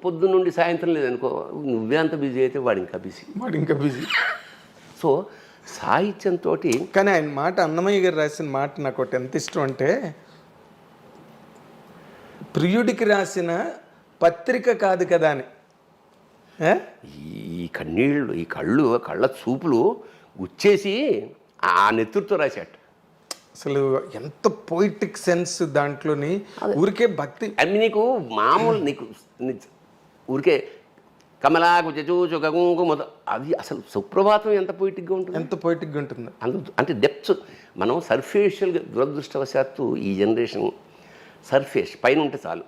[SPEAKER 2] పొద్దున్న నుండి సాయంత్రం లేదనుకో, నువ్వే అంత బిజీ అయితే వాడు ఇంకా బిజీ. సో సాహిత్యంతో
[SPEAKER 1] కానీ ఆయన మాట, అన్నమయ్య గారు రాసిన మాట నాకు ఒకటి ఎంత ఇష్టం అంటే, ప్రియుడికి రాసిన పత్రిక కాదు కదా అని.
[SPEAKER 2] ఈ కన్నీళ్ళు, ఈ కళ్ళ చూపులు గుచ్చేసి ఆ నెత్తురుతో రాశాడు.
[SPEAKER 1] అసలు ఎంత పోయిటిక్ సెన్స్ దాంట్లోని. ఊరికే భక్తి
[SPEAKER 2] అవి నీకు మామూలు, నీకు ఊరికే కమలాకు చచూచు గంగు అది అసలు సుప్రభాతం ఎంత పోయిటిక్గా ఉంటుంది. అంటే డెప్త్ మనం సర్ఫేషియల్గా, దురదృష్టవశాత్తు ఈ జనరేషన్ సర్ఫేస్ పైన ఉంటే చాలు,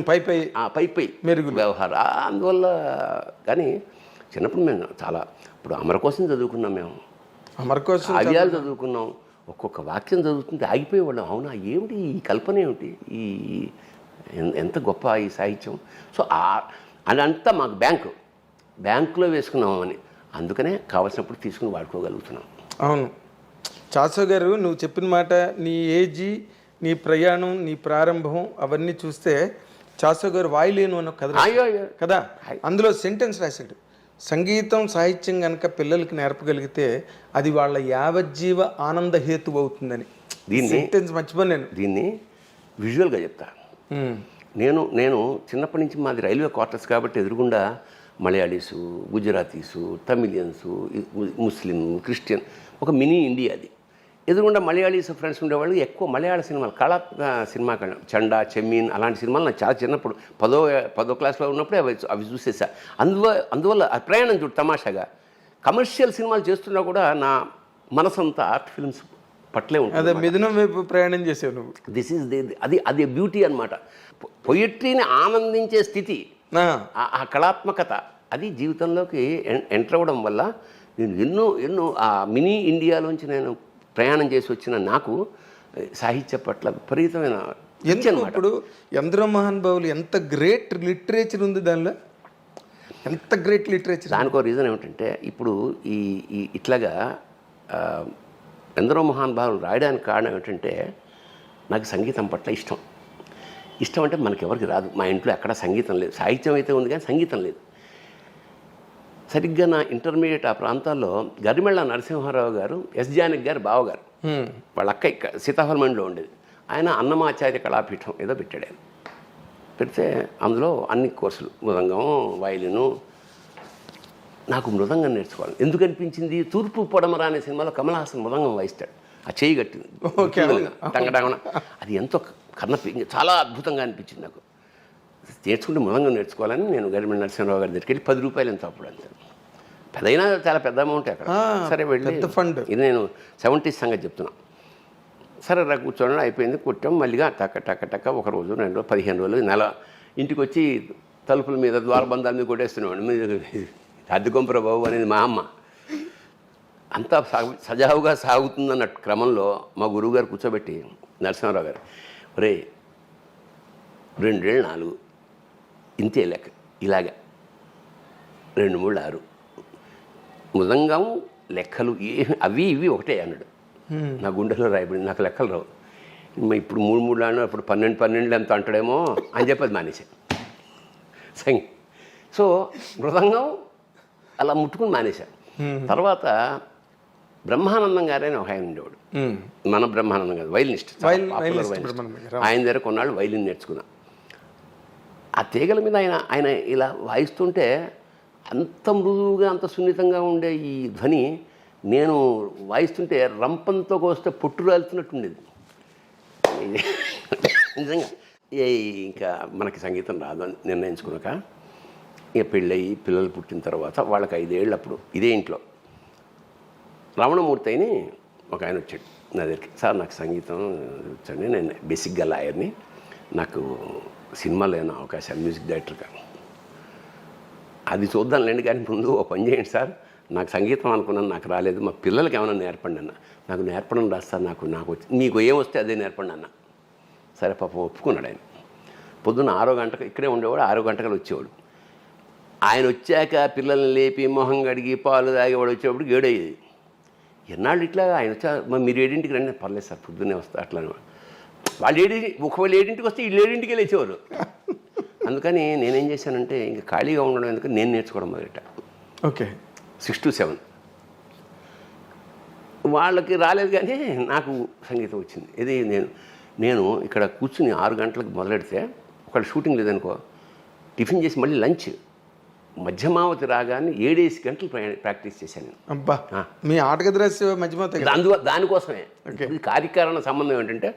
[SPEAKER 2] పై మెరుగు వ్యవహారం. అందువల్ల కానీ చిన్నప్పుడు మేము చాలా ఇప్పుడు అమరకోశం చదువుకున్నాం, మేము
[SPEAKER 1] అమరకోశం
[SPEAKER 2] కావ్యాలు చదువుకున్నాం. ఒక్కొక్క వాక్యం చదువుతుంటే ఆగిపోయేవాళ్ళం. అవునా, ఏమిటి ఈ కల్పన, ఏమిటి ఈ ఎంత గొప్ప ఈ సాహిత్యం. సో అదంతా మాకు బ్యాంకులో వేసుకున్నామని, అందుకనే కావాల్సినప్పుడు తీసుకుని వాడుకోగలుగుతున్నాం.
[SPEAKER 1] అవును చాసో గారు, నువ్వు చెప్పిన మాట, నీ ఏజీ, నీ ప్రయాణం, నీ ప్రారంభం అవన్నీ చూస్తే చాసో గారు వాయులేను అని ఒక కథ రాశాడు.
[SPEAKER 2] అయ్యో అయ్యో
[SPEAKER 1] కదా, అందులో సెంటెన్స్ రాశాడు, సంగీతం సాహిత్యం కనుక పిల్లలకి నేర్పగలిగితే అది వాళ్ళ యావజ్జీవ ఆనంద హేతు అవుతుందని. సెంటెన్స్ మర్చిపోను నేను.
[SPEAKER 2] దీన్ని విజువల్గా చెప్తాను. నేను నేను చిన్నప్పటి నుంచి మాది రైల్వే క్వార్టర్స్ కాబట్టి ఎదురుగుండా మలయాళీసు, గుజరాతీసు, తమిళియన్సు, ముస్లిం, క్రిస్టియన్, ఒక మినీ ఇండియా అది. ఎదురుగుండా మలయాళీస్ ఫ్రెండ్స్ ఉండేవాళ్ళు. ఎక్కువ మలయాళ సినిమాలు, కళాత్మక సినిమా, చండా, చెమ్మీన్ అలాంటి సినిమాలు నాకు చాలా చిన్నప్పుడు 10వ క్లాస్లో ఉన్నప్పుడే అవి చూసేసా. అందువల్ల ఆ ప్రయాణం చూడు తమాషాగా. కమర్షియల్ సినిమాలు చేస్తున్నా కూడా నా మనసంతా ఆర్ట్ ఫిల్మ్స్ పట్లే ఉంటుంది.
[SPEAKER 1] అదే మిథునం వైపు ప్రయాణం చేసావు నువ్వు.
[SPEAKER 2] దిస్ ఈజ్ అది బ్యూటీ అనమాట. పొయిట్రీని ఆనందించే స్థితి, ఆ కళాత్మకత, అది జీవితంలోకి ఎంటర్ అవ్వడం వల్ల నేను ఎన్నో ఆ మినీ ఇండియాలోంచి నేను ప్రయాణం చేసి వచ్చిన నాకు సాహిత్య పట్ల విపరీతమైన
[SPEAKER 1] ఇప్పుడు ఎందరో మహానుభావులు, ఎంత గ్రేట్ లిటరేచర్ ఉంది దానిలో, ఎంత గ్రేట్ లిటరేచర్.
[SPEAKER 2] దానికో రీజన్ ఏమిటంటే ఇప్పుడు ఈ ఇట్లాగా ఎందరో మహానుభావులు రాయడానికి కారణం ఏమిటంటే నాకు సంగీతం పట్ల ఇష్టం అంటే మనకి ఎవరికి రాదు. మా ఇంట్లో ఎక్కడ సంగీతం లేదు. సాహిత్యం అయితే ఉంది కానీ సంగీతం లేదు. సరిగ్గా నా ఇంటర్మీడియట్ ఆ ప్రాంతాల్లో గరిమెళ్ళ నరసింహారావు గారు, ఎస్ జానకి గారు బావగారు, వాళ్ళ అక్క సీతాఫలమండిలో ఉండేది. ఆయన అన్నమాచార్య కళాపీఠం ఏదో పెట్టాడు. ఆయన పెడితే అందులో అన్ని కోర్సులు, మృదంగం, వయలిను. నాకు మృదంగం నేర్చుకోవాలి ఎందుకు అనిపించింది, తూర్పు పొడమరా అనే సినిమాలో కమల్ హాసన్ మృదంగం వాయిస్తాడు. ఆ చేయి కట్టింది టంగటంగన, అది ఎంతో కన్నపి చాలా అద్భుతంగా అనిపించింది నాకు. నేర్చుకుంటే మృదంగం నేర్చుకోవాలని నేను గరిమెళ్ళ నరసింహారావు గారి దగ్గరికి వెళ్ళి 10 రూపాయలు ఎంత అప్పుడు అంతే. పెద్దయినా చాలా పెద్ద అమౌంట్ అక్కడ. సరే వెళ్ళి
[SPEAKER 1] ఫండ్, ఇది
[SPEAKER 2] నేను 70s సంగతి చెప్తున్నా. సరే రా కూర్చోండి, అయిపోయింది, కొట్టాం. మళ్ళీగా టక్క ఒక రోజు 2 రోజులు 15 రోజులు నెల ఇంటికి వచ్చి తలుపుల మీద ద్వారబంధాల మీద కొట్టేస్తున్నాడు. మీరు అద్దెకొంపర బాబు అనేది మా అమ్మ. అంతా సజావుగా సాగుతుందన్న క్రమంలో మా గురువుగారు కూర్చోబెట్టి, నరసింహారావు గారు, ఒరే 2 ఏళ్ళు 4 ఇంతే లెక్క, ఇలాగా 2 3 6 మృదంగం లెక్కలు అవి ఇవి ఒకటే అన్నాడు. నా గుండెలో రాయబడింది. నాకు లెక్కలు రావు. ఇప్పుడు 3 3 ఆడినా అప్పుడు 12 ఎంత అంటాడేమో అని చెప్పేది మానేశాను సంగీ. సో మృదంగం అలా ముట్టుకుని మానేశాను. తర్వాత బ్రహ్మానందం గారైనా ఒక ఆయన ఉండేవాడు, మన బ్రహ్మానందం గారు, వైలినిస్ట్. ఆయన దగ్గర కొన్నాళ్ళు వైలిన్ నేర్చుకున్నా. ఆ తీగల మీద ఆయన ఇలా వాయిస్తుంటే అంత మృదువుగా, అంత సున్నితంగా ఉండే ఈ ధ్వని నేను వాయిస్తుంటే రంపంతో కోస్తే పొట్టు రాలుతున్నట్టు ఉండేది నిజంగా. ఇంకా మనకి సంగీతం రాదు అని నిర్ణయించుకున్నాక, ఇక పెళ్ళయి పిల్లలు పుట్టిన తర్వాత వాళ్ళకి 5 ఏళ్ళు అప్పుడు ఇదే ఇంట్లో రమణమూర్తి అని ఒక ఆయన వచ్చాడు నా దగ్గరికి. సార్ నాకు సంగీతం వచ్చండి, నేను బేసిక్గా లాయర్ని, నాకు సినిమాలో ఏమైనా అవకాశాలు మ్యూజిక్ డైరెక్టర్గా. అది చూద్దాంలేండి, కానీ ముందు ఓ పని చేయండి సార్, నాకు సంగీతం అనుకున్నాను, నాకు రాలేదు, మా పిల్లలకి ఏమైనా నేర్పండి అన్న. నాకు నేర్పడం రాదు సార్, నాకు మీకు ఏమొస్తే అదే నేర్పండి అన్న. సరే పాపం ఒప్పుకున్నాడు ఆయన. పొద్దున్న 6 గంటలకు ఇక్కడే ఉండేవాడు, 6 గంటలకు వచ్చేవాడు. ఆయన వచ్చాక పిల్లల్ని లేపి మొహం కడిగి పాలు తాగేవాడు వచ్చేవాడు 7 అయ్యేది. ఎన్నాళ్ళు ఇట్లా ఆయన వచ్చా, మీరు 7ంటికి రండి, పర్లేదు సార్ పొద్దున్నే వస్తా అట్లా. వాళ్ళు ఒకవేళ 7ంటికి వస్తే వీళ్ళు 7ంటికి లేచేవారు. అందుకని నేనేం చేశానంటే ఇంకా ఖాళీగా ఉండడం ఎందుకని నేను నేర్చుకోవడం మొదలెట్టా.
[SPEAKER 1] ఓకే,
[SPEAKER 2] 6 to 7 వాళ్ళకి రాలేదు కానీ నాకు సంగీతం వచ్చింది. ఇది నేను ఇక్కడ కూర్చుని 6 గంటలకు మొదలెడితే ఒకళ్ళు షూటింగ్ లేదనుకో, టిఫిన్ చేసి మళ్ళీ లంచ్, మధ్యమావతి రాగాన్ని 7 గంటలు ప్రాక్టీస్ చేశాను.
[SPEAKER 1] అబ్బా, మీ ఆటగది రాసే మధ్యమావతి
[SPEAKER 2] దానికోసమే. ఇది కార్యకారణ సంబంధం ఏంటంటే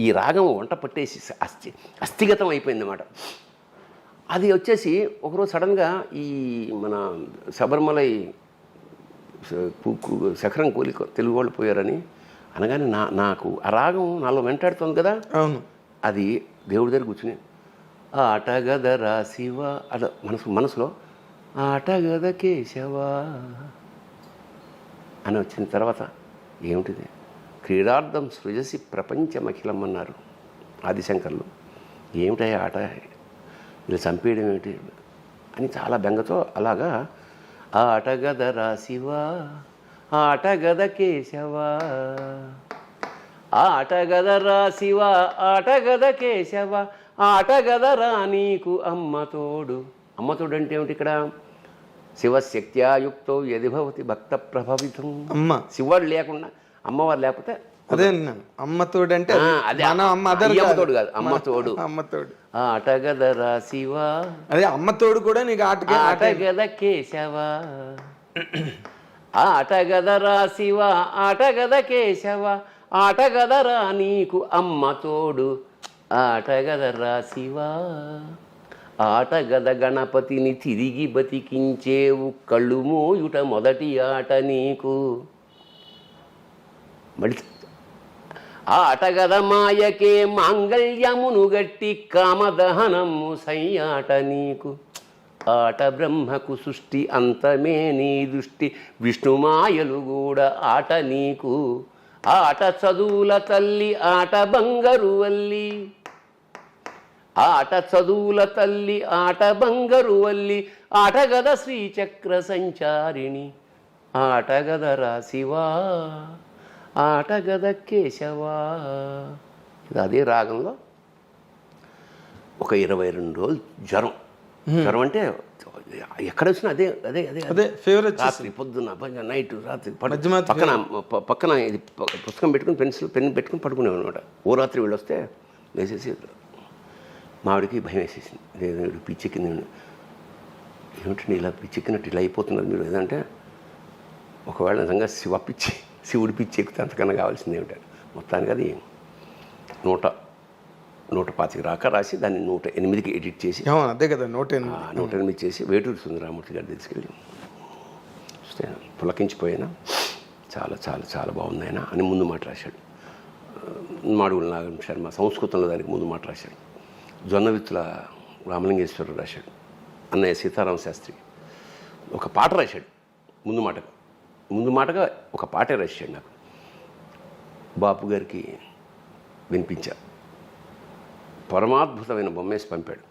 [SPEAKER 2] ఈ రాగం వంట పట్టేసి అస్థిగతం అయిపోయింది అన్నమాట. అది వచ్చేసి ఒకరోజు సడన్గా ఈ మన శబరిమలై శఖరం కూలి తెలుగు వాళ్ళు పోయారని అనగానే నాకు ఆ రాగం నాలో వెంటాడుతుంది కదా.
[SPEAKER 1] అవును,
[SPEAKER 2] అది దేవుడి దగ్గర కూర్చుని ఆటగదరా శివ అలా మనసులో ఆటగద కేశవా అని వచ్చిన తర్వాత ఏమిటిది, క్రీడార్థం సృజసి ప్రపంచమఖిలం అన్నారు ఆదిశంకర్లు. ఏమిటా ఆట, ఇలా చంపేయడం ఏమిటి అని చాలా బెంగతో అలాగా ఆటగదరా శివ ఆటగద కేశవా ఆటగదరా శివ ఆటగద కేశవ ఆటగదరా నీకు అమ్మ తోడు. అమ్మ తోడు అంటే ఏమిటి ఇక్కడ? శివశక్త్యాయుక్తో యది భవతి భక్త ప్రభావితం.
[SPEAKER 1] అమ్మ
[SPEAKER 2] శివుడు లేకుండా అమ్మవారు లేకపోతే
[SPEAKER 1] అదే అన్నాను. అమ్మతోడు అంటే
[SPEAKER 2] అదే
[SPEAKER 1] మన అమ్మ అదర్
[SPEAKER 2] అమ్మతోడు కాదు, అమ్మతోడు.
[SPEAKER 1] అమ్మతోడు
[SPEAKER 2] ఆటగదరా శివ,
[SPEAKER 1] అదే అమ్మతోడు కూడా నీకు ఆటకే
[SPEAKER 2] ఆటగద కేశవ, ఆటగదరా శివ, ఆటగద కేశవ, ఆటగదరా నీకు అమ్మ తోడు, ఆటగదరా శివ. ఆటగద గణపతిని తిరిగి బతికించేవు, కళ్ళు మోయుట మొదటి ఆట నీకు. మళ్ళీ ఆటగద మాయకే మాంగళ్యమును గట్టి, కామదహనము సయ్యాట నీకు. ఆట బ్రహ్మకు సృష్టి అంతమే నీ దృష్టి, విష్ణుమాయలు కూడా ఆట నీకు. ఆట చదువుల తల్లి ఆట బంగారు వల్లి, ఆట చదువుల తల్లి ఆట బంగారు వల్లి, ఆటగద శ్రీచక్ర సంచారిణి, ఆటగదరా శివా, ఆటగద కేశవా. ఇది అదే రాగంలో ఒక 22 రోజులు జ్వరం. జ్వరం అంటే ఎక్కడ వచ్చినా అదే అదే అదే
[SPEAKER 1] అదే ఫేవరెట్.
[SPEAKER 2] రాత్రి పొద్దున్న నైట్ రాత్రి పక్కన ఇది పుస్తకం పెట్టుకుని పెన్ పెట్టుకుని పడుకునేవాడు అనమాట. ఓ రాత్రి వీళ్ళు వస్తే వేసేసి మావిడికి భయం వేసేసింది. వీడు పిచ్చెక్కింది. ఏమిటండి ఇలా పిచ్చెక్కినట్టు ఇలా అయిపోతున్నారు మీరు ఏదంటే, ఒకవేళ నిజంగా శివుడి పిచ్చి ఎక్కితే అంతకన్నా కావాల్సింది ఏమిటంటే, మొత్తానికి అది 125 రాక రాసి దాన్ని 108కి ఎడిట్ చేసి,
[SPEAKER 1] అదే కదా 108
[SPEAKER 2] చేసి వేటూరి సుందరరామూర్తి గారు తీసుకెళ్ళి చూస్తే పులకించిపోయినా చాలా చాలా చాలా బాగుందైనా అని ముందు మాట రాశాడు. మాడుగుల నాగం శర్మ సంస్కృతంలో దానికి ముందు మాట రాశాడు. జొన్నవిత్తుల రామలింగేశ్వరరావు రాశాడు. అన్నయ్య సీతారామ శాస్త్రి ఒక పాట రాశాడు ముందు మాటగా ఒక పాటే రాశాడు. నాకు బాపు గారికి వినిపించా. పరమాద్భుతమైన బొమ్మేసి పంపాడు.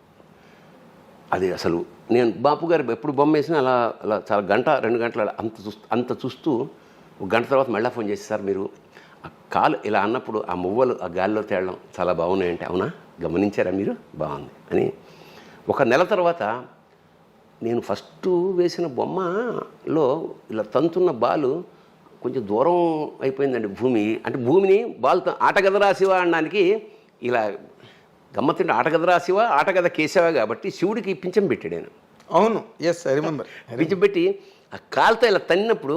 [SPEAKER 2] అది అసలు నేను బాపు గారు ఎప్పుడు బొమ్మ వేసినా అలా అలా చాలా 1-2 గంటలు అంత చూస్తూ ఒక గంట తర్వాత మళ్ళీ ఫోన్ చేసి, సార్ మీరు ఆ కాలు ఇలా అన్నప్పుడు ఆ మువ్వలు ఆ గాలిలో తేలడం చాలా బాగున్నాయంటే, అవునా గమనించారా మీరు, బాగుంది అని. ఒక నెల తర్వాత నేను ఫస్ట్ వేసిన బొమ్మలో ఇలా తంతున్న బాలు కొంచెం దూరం అయిపోయిందండి భూమి. అంటే భూమిని బాల్తో ఆటగదరా శివ అనడానికి ఇలా గమ్మత్తిండి, ఆటగదరా శివ ఆటగద కేశవ కాబట్టి శివుడికి పింఛం పెట్టాడు ఆయన.
[SPEAKER 1] అవును, ఎస్ ఐ రిమెంబర్.
[SPEAKER 2] పింఛం పెట్టి ఆ కాలుతో ఇలా తన్నినప్పుడు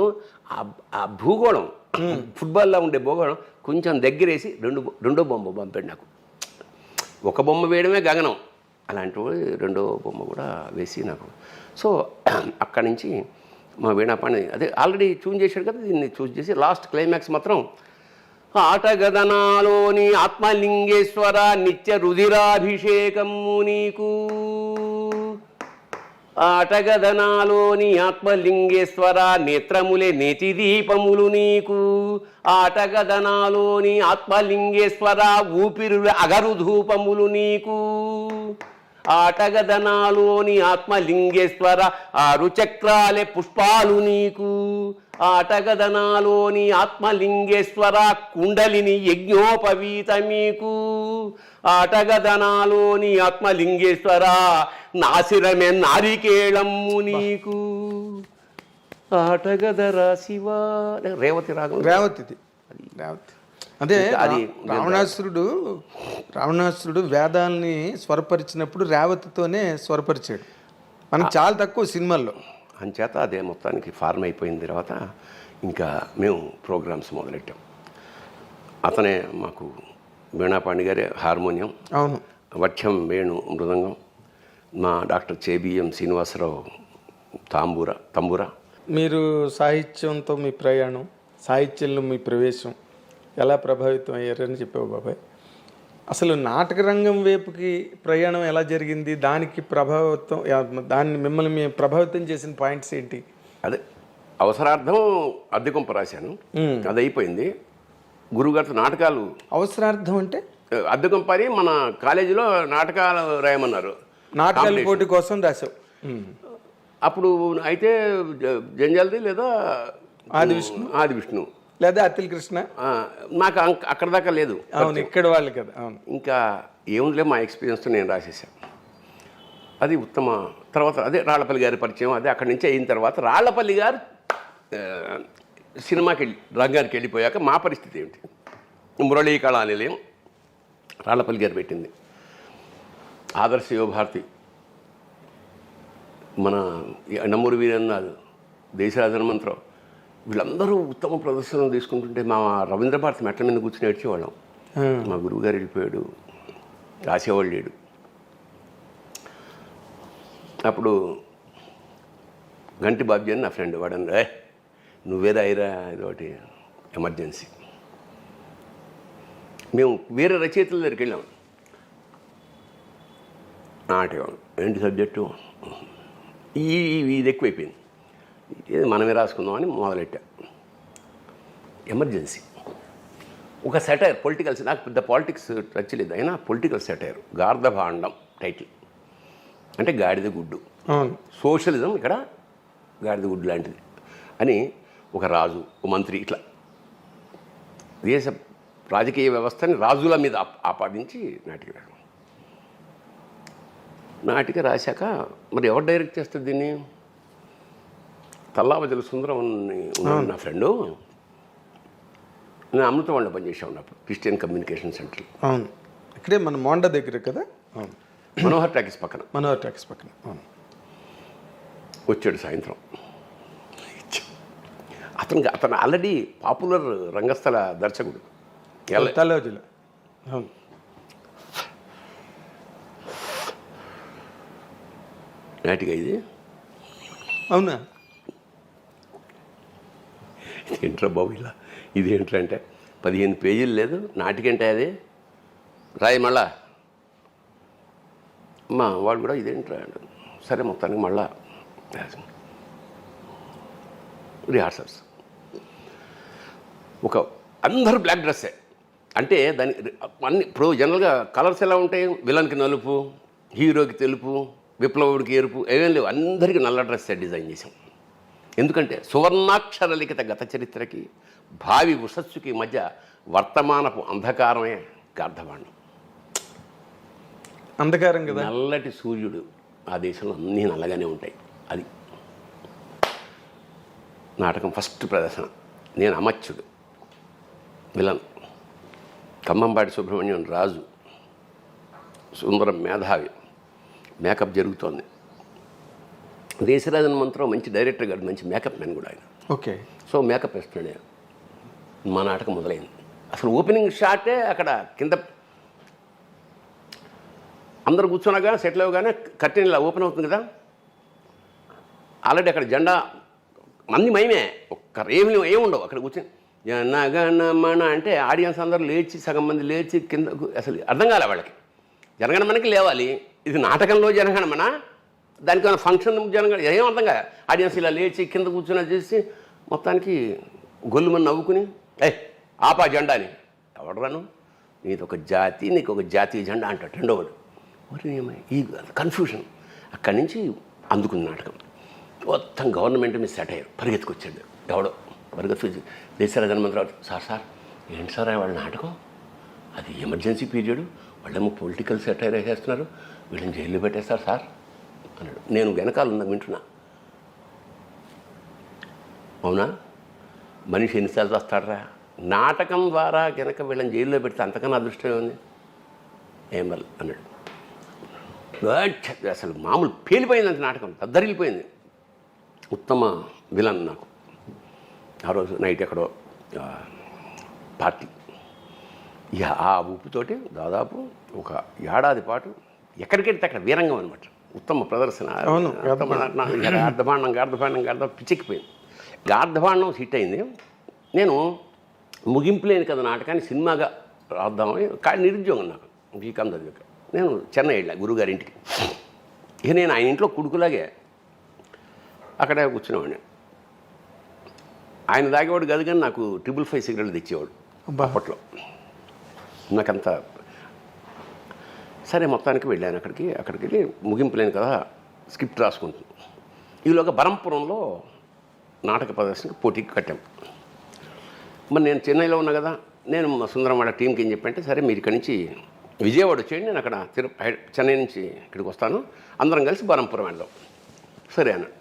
[SPEAKER 2] ఆ భూగోళం ఫుట్బాల్లో ఉండే భూగోళం కొంచెం దగ్గరేసి రెండో బొమ్మ పంపాడు నాకు. ఒక బొమ్మ వేయడమే గగనం, అలాంటి రెండో బొమ్మ కూడా వేసి నాకు. సో అక్కడి నుంచి మా వీణాపాణి అదే ఆల్రెడీ ట్యూన్ చేశాడు కదా, దీన్ని చూస్ చేసి లాస్ట్ క్లైమాక్స్ మాత్రం ఆటగదనాలోని ఆత్మలింగేశ్వర నిత్య రుధిరాభిషేకము నీకు. ఆటగదనాలోని ఆత్మలింగేశ్వర నేత్రములే నేతి దీపములు నీకు. ఆటగదనాలోని ఆత్మలింగేశ్వర ఊపిరుల అగరు ధూపములు నీకు. ఆటగదనాలోని ఆత్మలింగేశ్వర 6 చక్రాలే పుష్పాలు నీకు. ఆటగదనాలోని ఆత్మలింగేశ్వర కుండలిని యజ్ఞోపవీత మీకు. ఆటగదనాలోని ఆత్మలింగేశ్వర నాసిరమే నారికేళమ్ము నీకు. ఆటగదరా శివ. రేవతి రాగం,
[SPEAKER 1] రేవతిది రేవతి. అదే అది రావణాసురుడు వేదాల్ని స్వరపరిచినప్పుడు రేవతితోనే స్వరపరిచాడు. మనకు చాలా తక్కువ సినిమాల్లో.
[SPEAKER 2] అంచేత అదే మొత్తానికి ఫార్మ్ అయిపోయిన తర్వాత ఇంకా మేము ప్రోగ్రామ్స్ మొదలెట్టాం. అతనే మాకు వీణాపాణి గారే హార్మోనియం,
[SPEAKER 1] అవును,
[SPEAKER 2] వఠ్యం వేణు మృదంగం, మా డాక్టర్ చేబిఎం శ్రీనివాసరావు తంబూరా.
[SPEAKER 1] మీరు సాహిత్యంతో మీ ప్రయాణం, సాహిత్యంలో మీ ప్రవేశం ఎలా ప్రభావితం అయ్యారని చెప్పావు బాబాయ్. అసలు నాటక రంగం వైపుకి ప్రయాణం ఎలా జరిగింది, దానికి మిమ్మల్ని ప్రభావితం చేసిన పాయింట్స్ ఏంటి?
[SPEAKER 2] అదే అవసరార్థం అద్దెకొంప రాశాను, అది అయిపోయింది. గురువుగారితో నాటకాలు.
[SPEAKER 1] అవసరార్థం అంటే
[SPEAKER 2] అద్దెకొంప అని మన కాలేజీలో నాటకాలు రాయమన్నారు.
[SPEAKER 1] నాటకాల పోటీ కోసం రాశావు.
[SPEAKER 2] అప్పుడు అయితే జంజాల్ది లేదా
[SPEAKER 1] ఆది విష్ణు లేదా అతిల్ కృష్ణ?
[SPEAKER 2] నాకు అక్కడ దాకా లేదు.
[SPEAKER 1] అవును, ఇక్కడ వాళ్ళు కదా. అవును.
[SPEAKER 2] ఇంకా ఏముందిలే, మా ఎక్స్పీరియన్స్తో నేను రాసేసాను. అది ఉత్తమ. తర్వాత అదే రాళ్లపల్లి గారి పరిచయం, అదే అక్కడి నుంచి అయిన తర్వాత రాళ్లపల్లి గారు సినిమాకి రంగానికి వెళ్ళిపోయాక మా పరిస్థితి ఏమిటి? మురళీ కళానిలయం రాళ్లపల్లి గారు పెట్టింది, ఆదర్శ యువభారతి, మన నంబూరి వీరన్నాథ్, దేశరాజ హనుమంతరావు, వీళ్ళందరూ ఉత్తమ ప్రదర్శనలు తీసుకుంటుంటే మా రవీంద్ర భారతి మెట్ల మీద కూర్చొని ఏడ్చేవాళ్ళం. మా గురువుగారు వెళ్ళిపోయాడు, రాసేవాళ్ళు లేడు. అప్పుడు గంటి బాబ్జీ అని నా ఫ్రెండ్, వాడని నువ్వేదా అయిరా ఇదొకటి ఎమర్జెన్సీ. మేము వేరే రచయితల దగ్గరికి వెళ్ళాం. నాటకం ఏంటి సబ్జెక్టు, ఇది ఎక్కువైపోయింది, ఇది మనమే రాసుకుందామని మొదలెట్టా. ఎమర్జెన్సీ ఒక సెటైర్, పొలిటికల్స్. నాకు పెద్ద పాలిటిక్స్ టచ్ లేదు, అయినా పొలిటికల్ సెటైర్. గార్ధభాండం టైటిల్, అంటే గాడిద గుడ్డు. సోషలిజం ఇక్కడ గాడిద గుడ్డు లాంటిది అని ఒక రాజు, ఒక మంత్రి, ఇట్లా దేశ రాజకీయ వ్యవస్థని రాజుల మీద ఆపాదించి నాటిక రాశాక మరి ఎవరు డైరెక్ట్ చేస్తారు దీన్ని? తల్లావజల సుందరం ఉన్నాడు నా ఫ్రెండు. నేను అమృతవాళ్ళలో పనిచేసా ఉన్నప్పుడు క్రిస్టియన్ కమ్యూనికేషన్ సెంటర్.
[SPEAKER 1] అవును, ఇక్కడే మన మోండా దగ్గర కదా. అవును,
[SPEAKER 2] మనోహర్ టాకీస్ పక్కన.
[SPEAKER 1] మనోహర్ టాకీస్ పక్కన. అవును.
[SPEAKER 2] వచ్చాడు సాయంత్రం. అతను ఆల్రెడీ పాపులర్ రంగస్థల దర్శకుడు.
[SPEAKER 1] తల్లావజల. అవును.
[SPEAKER 2] నాటిక ఇది.
[SPEAKER 1] అవునా?
[SPEAKER 2] ఇదేంట్రా బాబు ఇలా, ఇదేంట్రా అంటే 15 పేజీలు లేదు నాటికంటే అది రాయి మళ్ళా. అమ్మా వాడు కూడా ఇదేంట్రా అంటే సరే మొత్తానికి మళ్ళా రిహార్సల్స్. ఒక అందరూ బ్లాక్ డ్రెస్సే, అంటే దాని అన్ని ఇప్పుడు జనరల్గా కలర్స్ ఎలా ఉంటాయి? విలన్కి నలుపు, హీరోకి తెలుపు, విప్లవుడికి ఎరుపు, ఏమేం లేవు. అందరికీ నల్ల డ్రెస్సే డిజైన్ చేసాం. ఎందుకంటే సువర్ణాక్షర లిఖిత గత చరిత్రకి భావి ఉషస్సుకి మధ్య వర్తమానపు అంధకారమే గార్ధబాండం.
[SPEAKER 1] అంధకారం కదా.
[SPEAKER 2] నల్లటి సూర్యుడు, ఆ దేశంలో అన్నీ నల్లగానే ఉంటాయి. అది నాటకం ఫస్ట్ ప్రదర్శన. నేను అమత్యుడు, విలన్. ఖమ్మంపాటి సుబ్రహ్మణ్యం రాజు, సుందరం మేధావి. మేకప్ జరుగుతోంది. దేశరాజన్ మంత్రం మంచి డైరెక్టర్ గారు, మంచి మేకప్ మ్యాన్ కూడా ఆయన.
[SPEAKER 1] ఓకే.
[SPEAKER 2] సో మేకప్ వేస్తున్నాడు. మా నాటకం మొదలైంది. అసలు ఓపెనింగ్ షాటే అక్కడ కింద అందరు కూర్చున్నాగా సెటిల్ అవ్వగానే కర్టెన్ ఇలా ఓపెన్ అవుతుంది కదా. ఆల్రెడీ అక్కడ జెండా మంది మయమే, ఒక్క ఏముండవు అక్కడ కూర్చొని జనగణమన అంటే ఆడియన్స్ అందరూ లేచి, సగం మంది లేచి కింద. అసలు అర్థం కాలే వాళ్ళకి. జనగణమనకి లేవాలి, ఇది నాటకంలో జనగణమన, దానికి ఏమైనా ఫంక్షన్ జనగణ, ఏం అర్థం కాదు. ఆడియన్స్ ఇలా లేచి కింద కూర్చొని చేసి మొత్తానికి గొల్లుమని నవ్వుకుని ఆపా జెండాని. ఎవడరాను, నీది ఒక జాతి, నీకు ఒక జాతీయ జెండా అంటాడు రెండోవాడు. మరి ఈ కన్ఫ్యూషన్. అక్కడి నుంచి అందుకుంది నాటకం. మొత్తం గవర్నమెంట్ మీద సెట్ అయ్యారు. పరిగెత్తుకొచ్చాడు ఎవడో, పరిగెత్తుకొచ్చి దేశరాజ హనుమంతరావు, సార్ ఏంటి సార్ వాళ్ళ నాటకం, అది ఎమర్జెన్సీ పీరియడ్, వాళ్ళేమో పొలిటికల్ సెటైర్ వేసేస్తున్నారు, వీళ్ళని జైల్లో పెట్టేస్తారు సార్ అన్నాడు. నేను వెనకాల ఉన్న వింటున్నా. అవునా, మనిషి ఎన్నిసార్లు వస్తాడరా, నాటకం ద్వారా కనుక వీళ్ళని జైల్లో పెడితే అంతకన్నా అదృష్టం ఉంది ఏం వల్ల అన్నాడు. అసలు మామూలు పేలిపోయిందంటే నాటకం, దద్దరిల్లిపోయింది. ఉత్తమ విలన్ నాకు. ఆ రోజు నైట్ ఎక్కడో పార్టీ. ఇక ఆ ఊపుతోటి దాదాపు ఒక ఏడాది పాటు ఎక్కడికెళ్తే అక్కడ వీరంగం అనమాట. ఉత్తమ ప్రదర్శన. గార్ధబాండం పిచ్చెక్కిపోయింది. గార్ధబాండం హిట్ అయింది. నేను ముగింపు లేని కదా నాటకాన్ని సినిమాగా రాద్దామని, కానీ నిరుద్యోగం నాకు బీకామ్ చదివాక. నేను చెన్నై వెళ్ళా గురువుగారి ఇంటికి. ఇక నేను ఆయన ఇంట్లో కొడుకులాగే అక్కడే కూర్చునేవాడిని. ఆయన తాగేవాడు కాదు, కానీ నాకు 555 సిగరెట్లు తెచ్చేవాడు అప్పట్లో. నాకంతా సరే మొత్తానికి వెళ్ళాను అక్కడికి వెళ్ళి ముగింపు లేని కదా స్క్రిప్ట్ రాసుకుంటాను. ఈలోగా బరంపురంలో నాటక ప్రదర్శనకి పోటీకి కట్టాం. మరి నేను చెన్నైలో ఉన్నా కదా, నేను మా సుందరం వాళ్ళ టీంకి ఏం చెప్పంటే, సరే మీరు ఇక్కడి నుంచి విజయవాడ వచ్చేయండి, నేను అక్కడ చెన్నై నుంచి ఇక్కడికి వస్తాను, అందరం కలిసి బరంపురం వెళ్దాం. సరే అన్నాడు.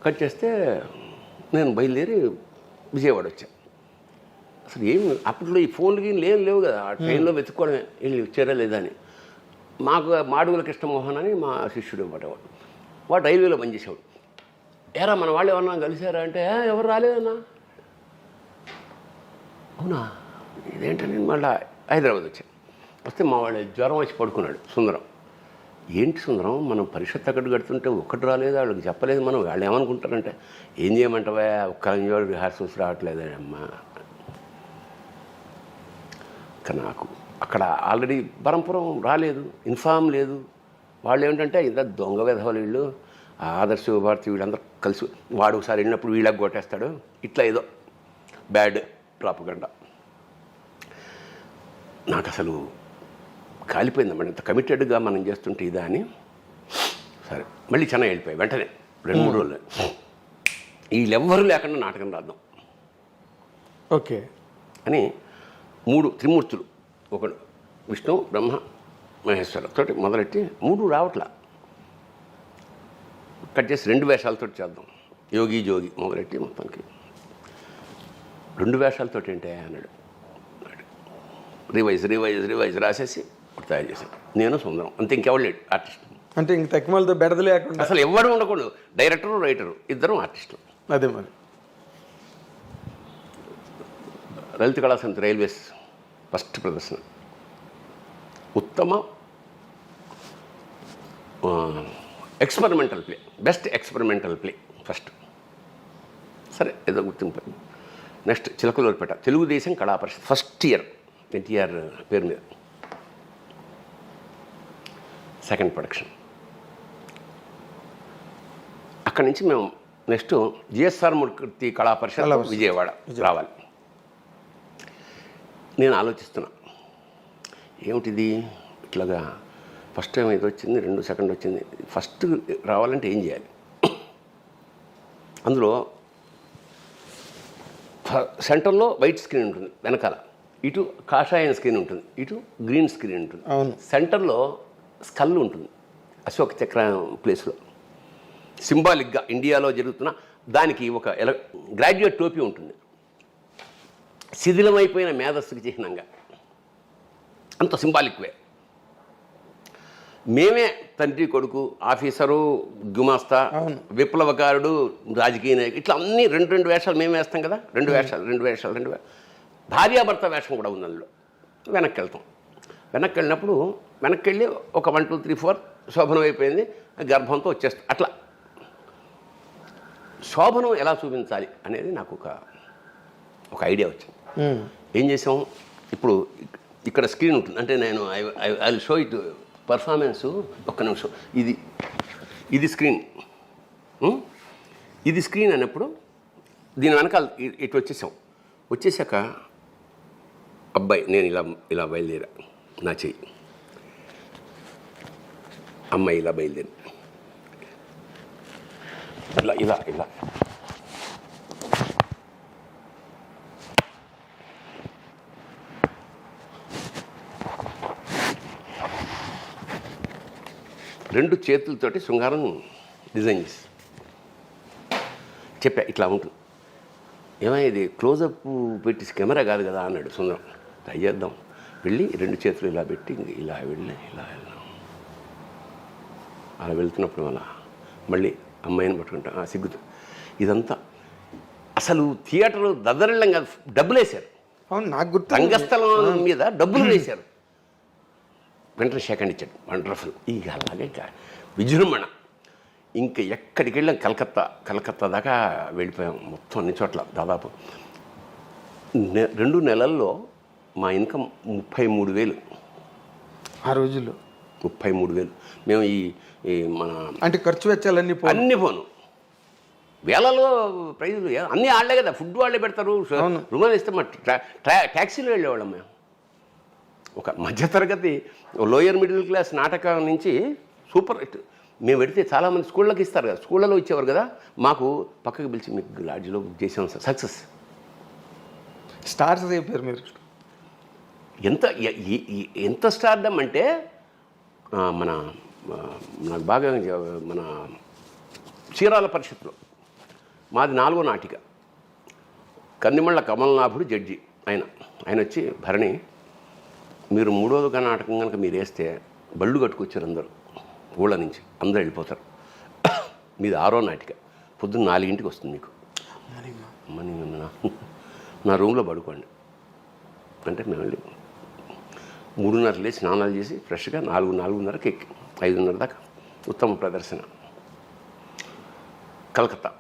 [SPEAKER 2] కట్ చేస్తే నేను బయలుదేరి విజయవాడ వచ్చాను. అసలు ఏమి అప్పట్లో ఈ ఫోన్లకి లేవు కదా, ఆ ట్రైన్లో వెతుక్కోవడమే వెళ్ళి వచ్చారా లేదా అని. మాకు మాడుగుల కృష్ణమోహన్ అని మా శిష్యుడు పడేవాడు, వాడు రైల్వేలో పనిచేసేవాడు. ఏరా మన వాళ్ళు ఏమన్నా కలిసారా అంటే, ఎవరు రాలేదన్నా. అవునా, ఇదేంటని మళ్ళీ హైదరాబాద్ వచ్చాను. వస్తే మా వాడు జ్వరం వచ్చి పడుకున్నాడు. సుందరం, ఏంటి సుందరం, మనం పరిషత్ అక్కడ కడుతుంటే ఒక్కటి రాలేదు, వాళ్ళకి చెప్పలేదు, మనం వాళ్ళు ఏమనుకుంటారంటే, ఏం చేయమంటావా, ఒక్క రిహార్సల్స్ రావట్లేదమ్మా. నాకు అక్కడ ఆల్రెడీ బరంపురం రాలేదు, ఇన్ఫామ్ లేదు. వాళ్ళు ఏమిటంటే ఇంత దొంగ వెధవలు వీళ్ళు, ఆదర్శ భారతి వీళ్ళందరూ కలిసి, వాడు ఒకసారి వెళ్ళినప్పుడు వీళ్ళకి కొట్టేస్తాడు, ఇట్లా ఏదో బ్యాడ్ ప్రాపగండా. నాకు అసలు కాలిపోయిందన్నమాట, ఇంత కమిటెడ్గా మనం చేస్తుంటే ఇదా అని. సరే మళ్ళీ చెన్నై వెళ్ళిపోయాయి వెంటనే 2-3 రోజులు. వీళ్ళెవ్వరూ లేకుండా నాటకం రాద్దాం
[SPEAKER 1] ఓకే
[SPEAKER 2] అని 3 త్రిమూర్తులు, ఒకడు విష్ణు బ్రహ్మ మహేశ్వర తోటి మొదలెట్టి 3 రావట్లా. కట్ చేసి 2 వేషాలతో చేద్దాం, యోగి జోగి మొదలెట్టి మొత్తానికి 2 వేషాలతో ఏంటే అన్నాడు. రివైజ్ రాసేసి తయారు చేశాను, నేను సుందరం, అంతే. ఇంకెవరు లేడు ఆర్టిస్ట్.
[SPEAKER 1] అంటే ఇంక తెక్కమలతో బెడద లేకుండా
[SPEAKER 2] అసలు ఎవరు ఉండకూడదు, డైరెక్టరు రైటరు ఇద్దరం ఆర్టిస్టులు.
[SPEAKER 1] అదే మరి
[SPEAKER 2] లలిత కళా సమితి రైల్వేస్ ఫస్ట్ ప్రదర్శన, ఉత్తమ experimental play, best experimental play first. సరే ఏదో గుర్తింపు. నెక్స్ట్ చిలకలూరుపేట తెలుగుదేశం కళా పరిషత్ ఫస్ట్ ఇయర్, ఎన్టీఆర్ పేరు మీద సెకండ్ ప్రొడక్షన్. అక్కడి నుంచి మేము నెక్స్ట్ జిఎస్ఆర్ మూర్తి కళా పరిషత్ విజయవాడ రావాలి. నేను ఆలోచిస్తున్నా, ఏమిటిది ఇట్లాగా ఫస్ట్ టైం ఇది వచ్చింది, 2 సెకండ్ వచ్చింది, ఫస్ట్ రావాలంటే ఏం చేయాలి. అందులో సెంటర్లో వైట్ స్క్రీన్ ఉంటుంది, వెనకాల ఇటు కాషాయం స్క్రీన్ ఉంటుంది, ఇటు గ్రీన్ స్క్రీన్ ఉంటుంది. సెంటర్లో స్కల్ ఉంటుంది, అశోక్ చక్రం ప్లేస్లో సింబాలిక్గా ఇండియాలో జరుగుతున్న దానికి ఒక గ్రాడ్యుయేట్ టోపీ ఉంటుంది, శిథిలమైపోయిన మేధస్సుకి చిహ్నంగా, అంత సింబాలిక్ వే. మేమే తండ్రి కొడుకు, ఆఫీసరు, గుమాస్తా, విప్లవకారుడు, రాజకీయ నాయకుడు, ఇట్లా అన్నీ 2 వేషాలు మేము వేస్తాం కదా. 2 వేషాలు భార్యాభర్త వేషం కూడా ఉంది అందులో. వెనక్కి వెళ్తాం. వెనక్కి వెళ్ళినప్పుడు వెనక్కి వెళ్ళి ఒక 1 2 3 4 శోభనం అయిపోయింది, గర్భంతో వచ్చేస్తాం. అట్లా శోభనం ఎలా చూపించాలి అనేది నాకు ఒక ఐడియా వచ్చింది. ఏం చేసాం, ఇప్పుడు ఇక్కడ స్క్రీన్ ఉంటుంది, అంటే నేను I will show it performance. ఒక్క నిమిషం, ఇది స్క్రీన్, ఇది స్క్రీన్ అన్నప్పుడు దీని వెనకాల ఇటు వచ్చేసాక అబ్బాయి నేను ఇలా బయలుదేరా, నా చెయ్యి, అమ్మాయి ఇలా బయలుదేరి ఇలా 2 చేతులతోటి శృంగారం డిజైన్ చేసి చెప్పా, ఇట్లా ఉంటుంది. ఏమైనా ఇది క్లోజప్ పెట్టి కెమెరా కాదు కదా అన్నాడు సుందరం. ట్రై చేద్దాం. వెళ్ళి 2 చేతులు ఇలా పెట్టి ఇలా వెళ్ళాం. అలా వెళ్తున్నప్పుడు మళ్ళీ అమ్మాయిని పట్టుకుంటాం, సిగ్గుతో. ఇదంతా అసలు థియేటర్ దద్దరిల్లం కాదు, డబ్బులు వేశారు.
[SPEAKER 1] అవును, నాకు గుర్తు.
[SPEAKER 2] రంగస్థలం మీద డబ్బులు వేశారు. వెంటనే సెకండ్ ఇచ్చాడు, వండర్ఫుల్. ఇక అలాగే విజృంభణ. ఇంకా ఎక్కడికి వెళ్ళాం, కలకత్తా దాకా వెళ్ళిపోయాం. మొత్తం అన్ని చోట్ల దాదాపు 2 నెలల్లో మా ఇన్కమ్ 33,000
[SPEAKER 1] ఆ రోజుల్లో.
[SPEAKER 2] 33,000. మేము ఈ మన
[SPEAKER 1] అంటే ఖర్చు వెచ్చాలన్నీ
[SPEAKER 2] అన్నీ పోను, వేలలో ప్రైజులు అన్నీ వాళ్ళే కదా, ఫుడ్ వాళ్ళే పెడతారు. రుణాలు ఇస్తే మా ట్యాక్సీలో వెళ్ళేవాళ్ళం మేము. ఒక మధ్యతరగతి లోయర్ మిడిల్ క్లాస్ నాటకం నుంచి సూపర్ హిట్. మేము పెడితే చాలామంది స్కూళ్ళకి ఇస్తారు కదా, స్కూళ్ళలో ఇచ్చేవారు కదా, మాకు పక్కకి పిలిచి మీకు లాడ్జ్లో బుక్ చేసాం సార్, సక్సెస్.
[SPEAKER 1] స్టార్స్ అయిపోయారు మీరు.
[SPEAKER 2] ఎంత స్టార్డమ్ అంటే మన నాకు బాగా మన చీరాల పరిషత్లో మాది 4వ నాటిక. కన్నిమళ్ళ కమలనాభుడు జడ్జి ఆయన వచ్చి, భరణి మీరు 3వ నాటకం కనుక మీరు వేస్తే బళ్ళు కట్టుకొచ్చారు అందరూ ఊళ్ళ నుంచి, అందరూ వెళ్ళిపోతారు. మీది 6వ నాటిక, పొద్దున్న 4ంటికి వస్తుంది మీకు, మనీ నా రూమ్లో పడుకోండి అంటే మేము వెళ్ళి 3:30 లేచి స్నానాలు చేసి ఫ్రెష్గా 4:30కి ఎక్కి 5:30 దాకా ఉత్తమ ప్రదర్శన. కలకత్తా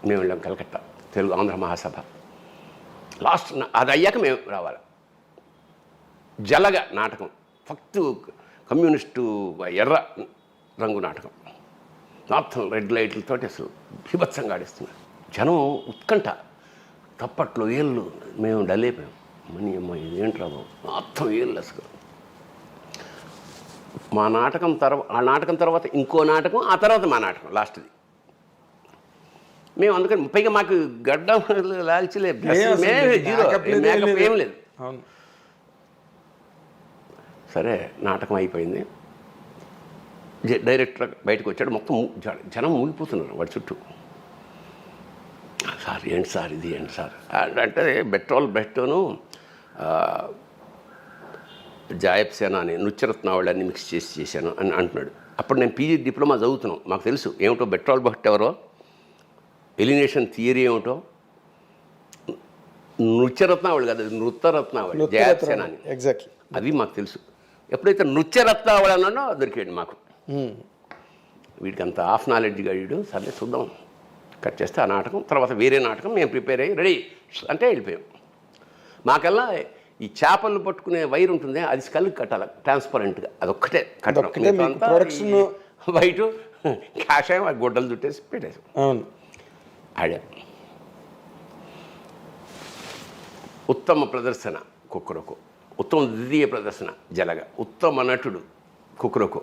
[SPEAKER 2] మేము వెళ్ళాం, కలకత్తా తెలుగు ఆంధ్ర మహాసభ. లాస్ట్ అది అయ్యాక మేము రావాలి. జలగ నాటకం, ఫక్తు కమ్యూనిస్టు ఎర్ర రంగు నాటకం, మొత్తం రెడ్ లైట్లతో అసలు బీభత్సంగా ఆడిస్తున్నారు. జనం ఉత్కంఠ, తప్పట్లో ఏళ్ళు. మేము డల్ అయిపోయాం. మనీ అమ్మ ఇదేంట్రా బాబు, మొత్తం ఏళ్ళు అసలు. మా నాటకం ఆ నాటకం తర్వాత ఇంకో నాటకం, ఆ తర్వాత మా నాటకం లాస్ట్ది. మేము అందుకని పైగా మాకు గడ్డం లాల్చలేదు, ఏం లేదు. సరే నాటకం అయిపోయింది. డైరెక్టర్ బయటకు వచ్చాడు, మొత్తం జనం మూగిపోతున్నారు వాడి చుట్టూ. సార్ ఏంటి సార్ ఇది, ఏంటి సార్ అంటే బెట్టోను జాయబ్ సేనా అని నృత్యరత్నావళి మిక్స్ చేశాను అని అంటున్నాడు. అప్పుడు నేను పీజీ డిప్లొమా చదువుతున్నాం, మాకు తెలుసు ఏమిటో బెట్రోల్ బట్ ఎవరో, ఎలినేషన్ థియరీ ఏమిటో. నృత్యరత్నావళి కాదు, నృత్యరత్నావళి జాయబ్ సేనా అని,
[SPEAKER 1] ఎగ్జాక్ట్లీ
[SPEAKER 2] అది మాకు తెలుసు. ఎప్పుడైతే నృత్యరత్నావళి అన్నాడో దొరికాడు మాకు. వీడికి అంత హాఫ్ నాలెడ్జ్గా వీడు, సర్లే చూద్దాం కట్ చేస్తే ఆ నాటకం. తర్వాత వేరే నాటకం మేము ప్రిపేర్ అయ్యి రెడీ అంటే వెళ్ళిపోయాం. మాకల్లా ఈ చేపలు పట్టుకునే వైర్ ఉంటుంది, అది స్కల్కి కట్టాలి ట్రాన్స్పరెంట్గా, అదొక్కటే
[SPEAKER 1] కట్టడం.
[SPEAKER 2] వైట్ కాషాయం ఆ గుడ్డలు చుట్టేసి పెట్టేసాం.
[SPEAKER 1] అవును,
[SPEAKER 2] ఆడా. ఉత్తమ ప్రదర్శన కుక్కరొకో, ఉత్తమ ద్వితీయ ప్రదర్శన జలగ, ఉత్తమ నటుడు కుక్కరొకో,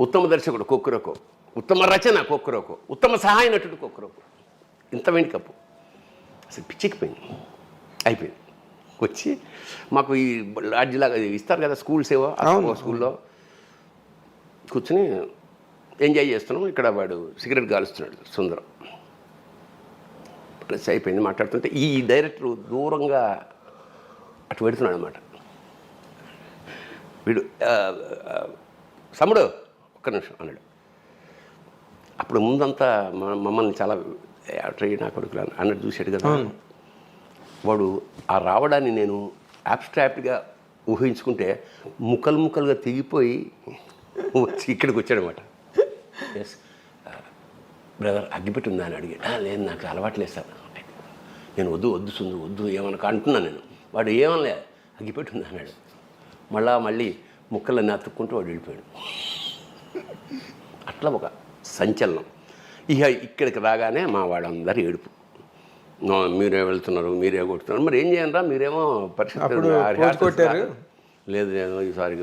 [SPEAKER 2] ఉత్తమ దర్శకుడు కుక్కరొకో, ఉత్తమ రచన కుక్కరొకో, ఉత్తమ సహాయ నటుడు కుక్కరొకో. ఇంత వెండి కప్పు అసలు పిచ్చికిపోయింది. అయిపోయింది. వచ్చి మాకు ఈ లాడ్జిలాగా ఇస్తారు కదా స్కూల్స్ ఏవో, స్కూల్లో కూర్చుని ఎంజాయ్ చేస్తున్నాం. ఇక్కడ వాడు సిగరెట్ కాలుస్తున్నాడు సుందరం. ప్లస్ అయిపోయింది. మాట్లాడుతుంటే ఈ డైరెక్టర్ దూరంగా అటు పెడుతున్నాడు అనమాట. వీడు సముడు ఒక్క నిమిషం అన్నాడు. అప్పుడు ముందంతా మమ్మల్ని చాలా ట్రైన్ నా కొడుకులు అన్నట్టు చూశాడు కదా. వాడు ఆ రావడాన్ని నేను అబ్స్ట్రాక్ట్గా ఊహించుకుంటే ముక్కలుగా తెగిపోయి వచ్చి ఇక్కడికి వచ్చాడనమాట. ఎస్ బ్రదర్ అగ్గిపెట్టి ఉందా అని అడిగాడు. లేదు నాకు అలవాట్లేదు సార్. నేను వద్దు సుందు వద్దు ఏమన్నా అంటున్నాను నేను. వాడు ఏమనలే, అగ్గిపెట్టి ఉందా అన్నాడు. మళ్ళీ ముక్కలన్నీ అతుక్కుంటూ వాడు వెళ్ళిపోయాడు. అట్లా ఒక సంచలనం. ఇక ఇక్కడికి రాగానే మా వాళ్ళందరూ ఏడుపు, మీరే వెళ్తున్నారు, మీరే కొడుతున్నారు, మరి ఏం చేయండి రా, మీరేమో పరిస్థితి లేదు నేను ఈసారి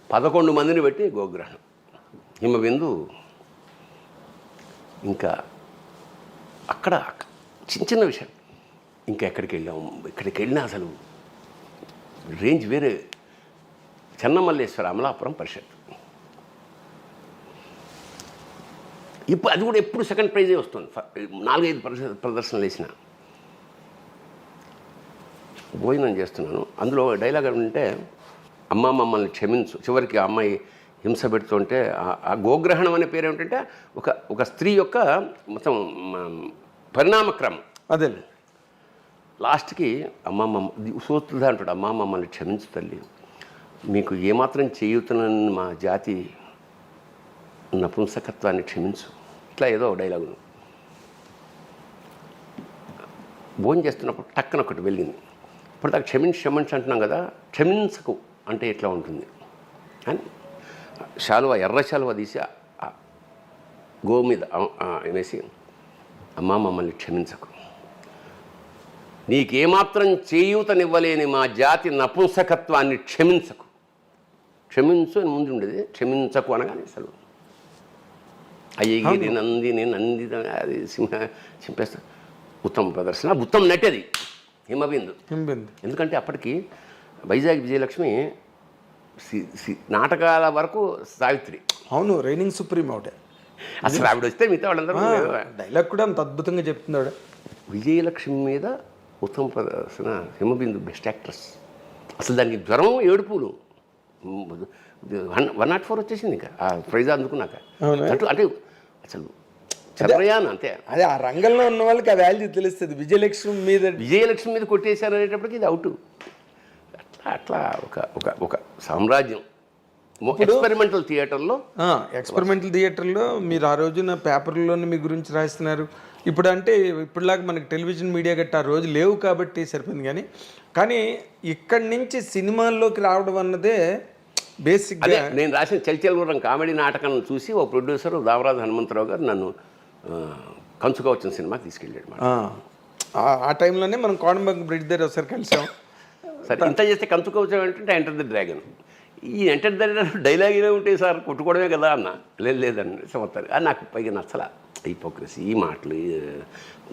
[SPEAKER 2] 11 మందిని పెట్టి గోగ్రహణం, హిమబిందు. ఇంకా అక్కడ చిన్న విషయం. ఇంకా ఎక్కడికి వెళ్ళినా అసలు రేంజ్ వేరే. చెన్నమల్లేశ్వర అమలాపురం పరిషత్, ఇప్పుడు అది కూడా ఎప్పుడు సెకండ్ ప్రైజే వస్తుంది. 4-5 ప్రదర్శనలు వేసిన. భోజనం చేస్తున్నాను, అందులో డైలాగ్ అంటే అమ్మ మమ్మల్ని క్షమించు. చివరికి ఆ అమ్మాయి హింస పెడుతుంటే ఆ గోగ్రహణం అనే పేరు ఏమిటంటే ఒక స్త్రీ యొక్క మొత్తం పరిణామక్రమం.
[SPEAKER 1] అదే
[SPEAKER 2] లాస్ట్కి సూత్రుడు అంటాడు, అమ్మ మమ్మల్ని క్షమించు తల్లి, మీకు ఏమాత్రం చేయుతున్న మా జాతి నపుంసకత్వాన్ని క్షమించు, ఇట్లా ఏదో డైలాగు. భోజనం చేస్తున్నప్పుడు టక్కన ఒకటి వెళ్ళింది. ఇప్పుడు దాకా క్షమించి అంటున్నాం కదా, క్షమించకు అంటే ఎట్లా ఉంటుంది అని ఎర్ర శాలువ తీసి గో మీద వేసి, అమ్మ మమ్మల్ని క్షమించకు, నీకేమాత్రం చేయూతనివ్వలేని మా జాతి నపుంసకత్వాన్ని క్షమించకు. క్షమించు అని ముందు ఉండేది, క్షమించకు అనగానే అసలు అయ్యగిరి నందిని అది చింపేస్తా. ఉత్తమ ప్రదర్శన, ఉత్తమ నటి అది హిమబిందు.
[SPEAKER 1] హిమబిందు.
[SPEAKER 2] ఎందుకంటే అప్పటికి వైజాగ్ విజయలక్ష్మి నాటకాల వరకు సావిత్రి.
[SPEAKER 1] అవును, రైనింగ్ సుప్రీం ఆవిడ.
[SPEAKER 2] అసలు ఆవిడ వస్తే మిగతా వాళ్ళందరూ
[SPEAKER 1] డైలాగ్ కూడా అంత అద్భుతంగా చెప్తుంది ఆవిడ.
[SPEAKER 2] విజయలక్ష్మి మీద ఉత్తమ ప్రదర్శన హిమబిందు బెస్ట్ యాక్ట్రెస్. అసలు దానికి జ్వరం ఏడుపులు 104 వచ్చేసింది ఇంకా ఆ ప్రైజ్ అందుకున్నాక. అంటే అసలు చంద్రయాన్ అంతే.
[SPEAKER 1] అదే ఆ రంగంలో ఉన్న వాళ్ళకి ఆ వాల్యూ తెలుస్తుంది. విజయలక్ష్మి మీద
[SPEAKER 2] కొట్టేశారు అనేటప్పటికి ఇది అవుట్. అట్లా అట్లా ఒక సామ్రాజ్యం. ఎక్స్పెరిమెంటల్
[SPEAKER 1] థియేటర్లో మీరు ఆ రోజున పేపర్లోనే మీ గురించి రాస్తున్నారు. ఇప్పుడు అంటే ఇప్పుడులాగా మనకి టెలివిజన్ మీడియా గట్ట ఆ రోజు లేవు కాబట్టి సరిపోయింది. కానీ ఇక్కడి నుంచి సినిమాల్లోకి రావడం అన్నదే బేసిక్గా.
[SPEAKER 2] నేను రాసిన చల్చల్వరం కామెడీ నాటకం చూసి ఓ ప్రొడ్యూసర్ దావరాజు హనుమంతరావు గారు నన్ను కంచుగా వచ్చిన సినిమాకి తీసుకెళ్ళాడు.
[SPEAKER 1] ఆ టైంలోనే మనం కోడంబంగ బ్రిడ్జ్ దగ్గర ఒకసారి కలిసాం.
[SPEAKER 2] సరే, ఇంత చేస్తే కంచుగా వచ్చామంటే ఎంటర్ ది డ్రాగన్. ఈ ఎంటర్ ది డైలాగ్ ఇలా ఉంటాయి సార్, కొట్టుకోవడమే కదా అన్న. లేదండి సంవత్సరం. అది నాకు పైగా నచ్చలా హిపోక్రసీ, ఈ మాటలు.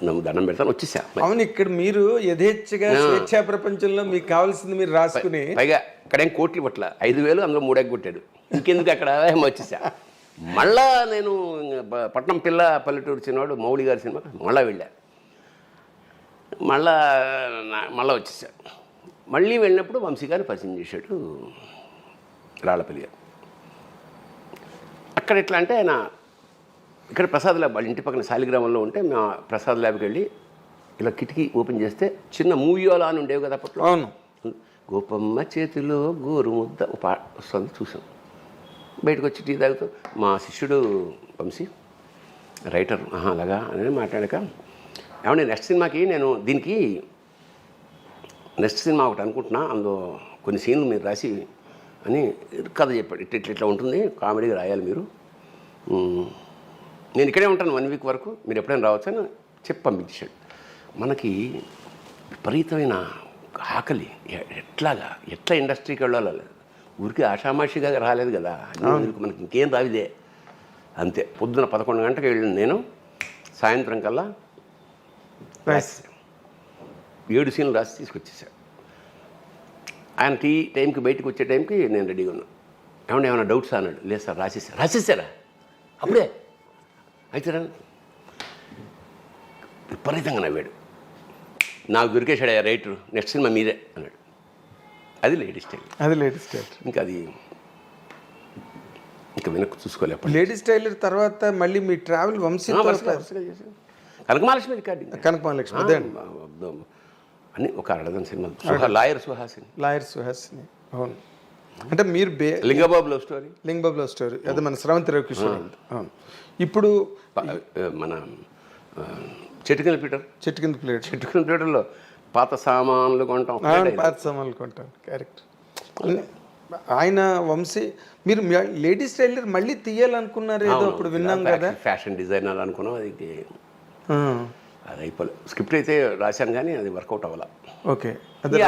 [SPEAKER 2] నన్ను దండం పెడతాను, వచ్చేసా.
[SPEAKER 1] అవును, ఇక్కడ మీరు యథేచ్ఛగా స్వేచ్ఛా ప్రపంచంలో మీకు కావాల్సింది మీరు రాసుకుని,
[SPEAKER 2] పైగా ఇక్కడేం కోట్లు పట్ల 5,000 అందులో 3 కొట్టాడు. ఇంకెందుకు అక్కడ వచ్చేసా. మళ్ళా నేను పట్నం పిల్ల పల్లెటూరు చిన్నవాడు మౌళి గారి సినిమాకి మళ్ళీ వెళ్ళా. మళ్ళా వచ్చేసా. మళ్ళీ వెళ్ళినప్పుడు వంశీ గారిని పరిచయం చేశాడు రాళ్ళపల్లి గారు. అక్కడ ఎట్లా అంటే ఆయన ఇక్కడ ప్రసాద్ ల్యాబ్, వాళ్ళ ఇంటి పక్కన శాలిగ్రామంలో ఉంటే మా ప్రసాద్ ల్యాబ్కి వెళ్ళి ఇలా కిటికీ ఓపెన్ చేస్తే చిన్న మూవీయోలా అని ఉండేవి కదా అప్పట్లో.
[SPEAKER 1] అవును.
[SPEAKER 2] గోపమ్మ చేతిలో గోరు ముద్ద వస్తుంది చూసాం. బయటకు వచ్చి టీ తాగుతూ మా శిష్యుడు వంశీ రైటర్ అలాగా అని మాట్లాడాక, ఏమంటే నెక్స్ట్ సినిమాకి నేను దీనికి నెక్స్ట్ సినిమా ఒకటి అనుకుంటున్నా, అందులో కొన్ని సీన్లు మీరు రాసి అని కథ చెప్పాడు. ఇట్లా ఉంటుంది, కామెడీగా రాయాలి మీరు, నేను ఇక్కడే ఉంటాను 1 వీక్ వరకు, మీరు ఎప్పుడైనా రావచ్చు అని చెప్పి పంపించాడు. మనకి విపరీతమైన ఆకలి. ఎట్లా ఇండస్ట్రీకి వెళ్ళాలి, ఊరికి ఆషామాషిగా రాలేదు కదా, మనకి ఇంకేం రావిదే. అంతే, పొద్దున 11 గంటలకు వెళ్ళిన నేను సాయంత్రం కల్లా 7 సీన్లు రాసి తీసుకొచ్చేసాడు. ఆయన టైంకి బయటకు వచ్చే టైంకి నేను రెడీగా ఉన్నాను. ఏమన్నా డౌట్స్ అన్నాడు. లేదు సార్, రాసేసారా అప్పుడే అయితే విపరీతంగా నవ్వాడు. నాకు దొరికేశాడు రైటర్, నెక్స్ట్ సినిమా మీదే అన్నాడు. అది లేడీస్ టైలర్. ఇంకా వెనక్కి చూసుకోలేదు.
[SPEAKER 1] లేడీస్ టైలర్ తర్వాత మళ్ళీ మీ ట్రావెల్ వంశీ
[SPEAKER 2] కనకమహాలక్ష్మి రికార్డింగ్.
[SPEAKER 1] కనకమహాలక్ష్మి
[SPEAKER 2] అని ఒక 6 సినిమా. లాయర్ సుహాసిని. అవును.
[SPEAKER 1] అంటే మీరు
[SPEAKER 2] లింగబాబు లవ్ స్టోరీ
[SPEAKER 1] అది మన స్రవంతి రవికిషోర్. అవును. ఇప్పుడు
[SPEAKER 2] మన చెట్టుకింద ప్లేటర్లో పాత సామాన్లు కొంటాం.
[SPEAKER 1] కరెక్ట్. ఆయన వంశీ మీరు లేడీస్ టైలర్ మళ్ళీ తీయాలనుకున్నారు ఏదో అప్పుడు విన్నాం కదా.
[SPEAKER 2] ఫ్యాషన్ డిజైనర్ అనుకున్నాం. అది అయిపోలేదు. స్క్రిప్ట్ అయితే రాశాను కానీ అది వర్కౌట్ అవ్వాల.
[SPEAKER 1] ఓకే.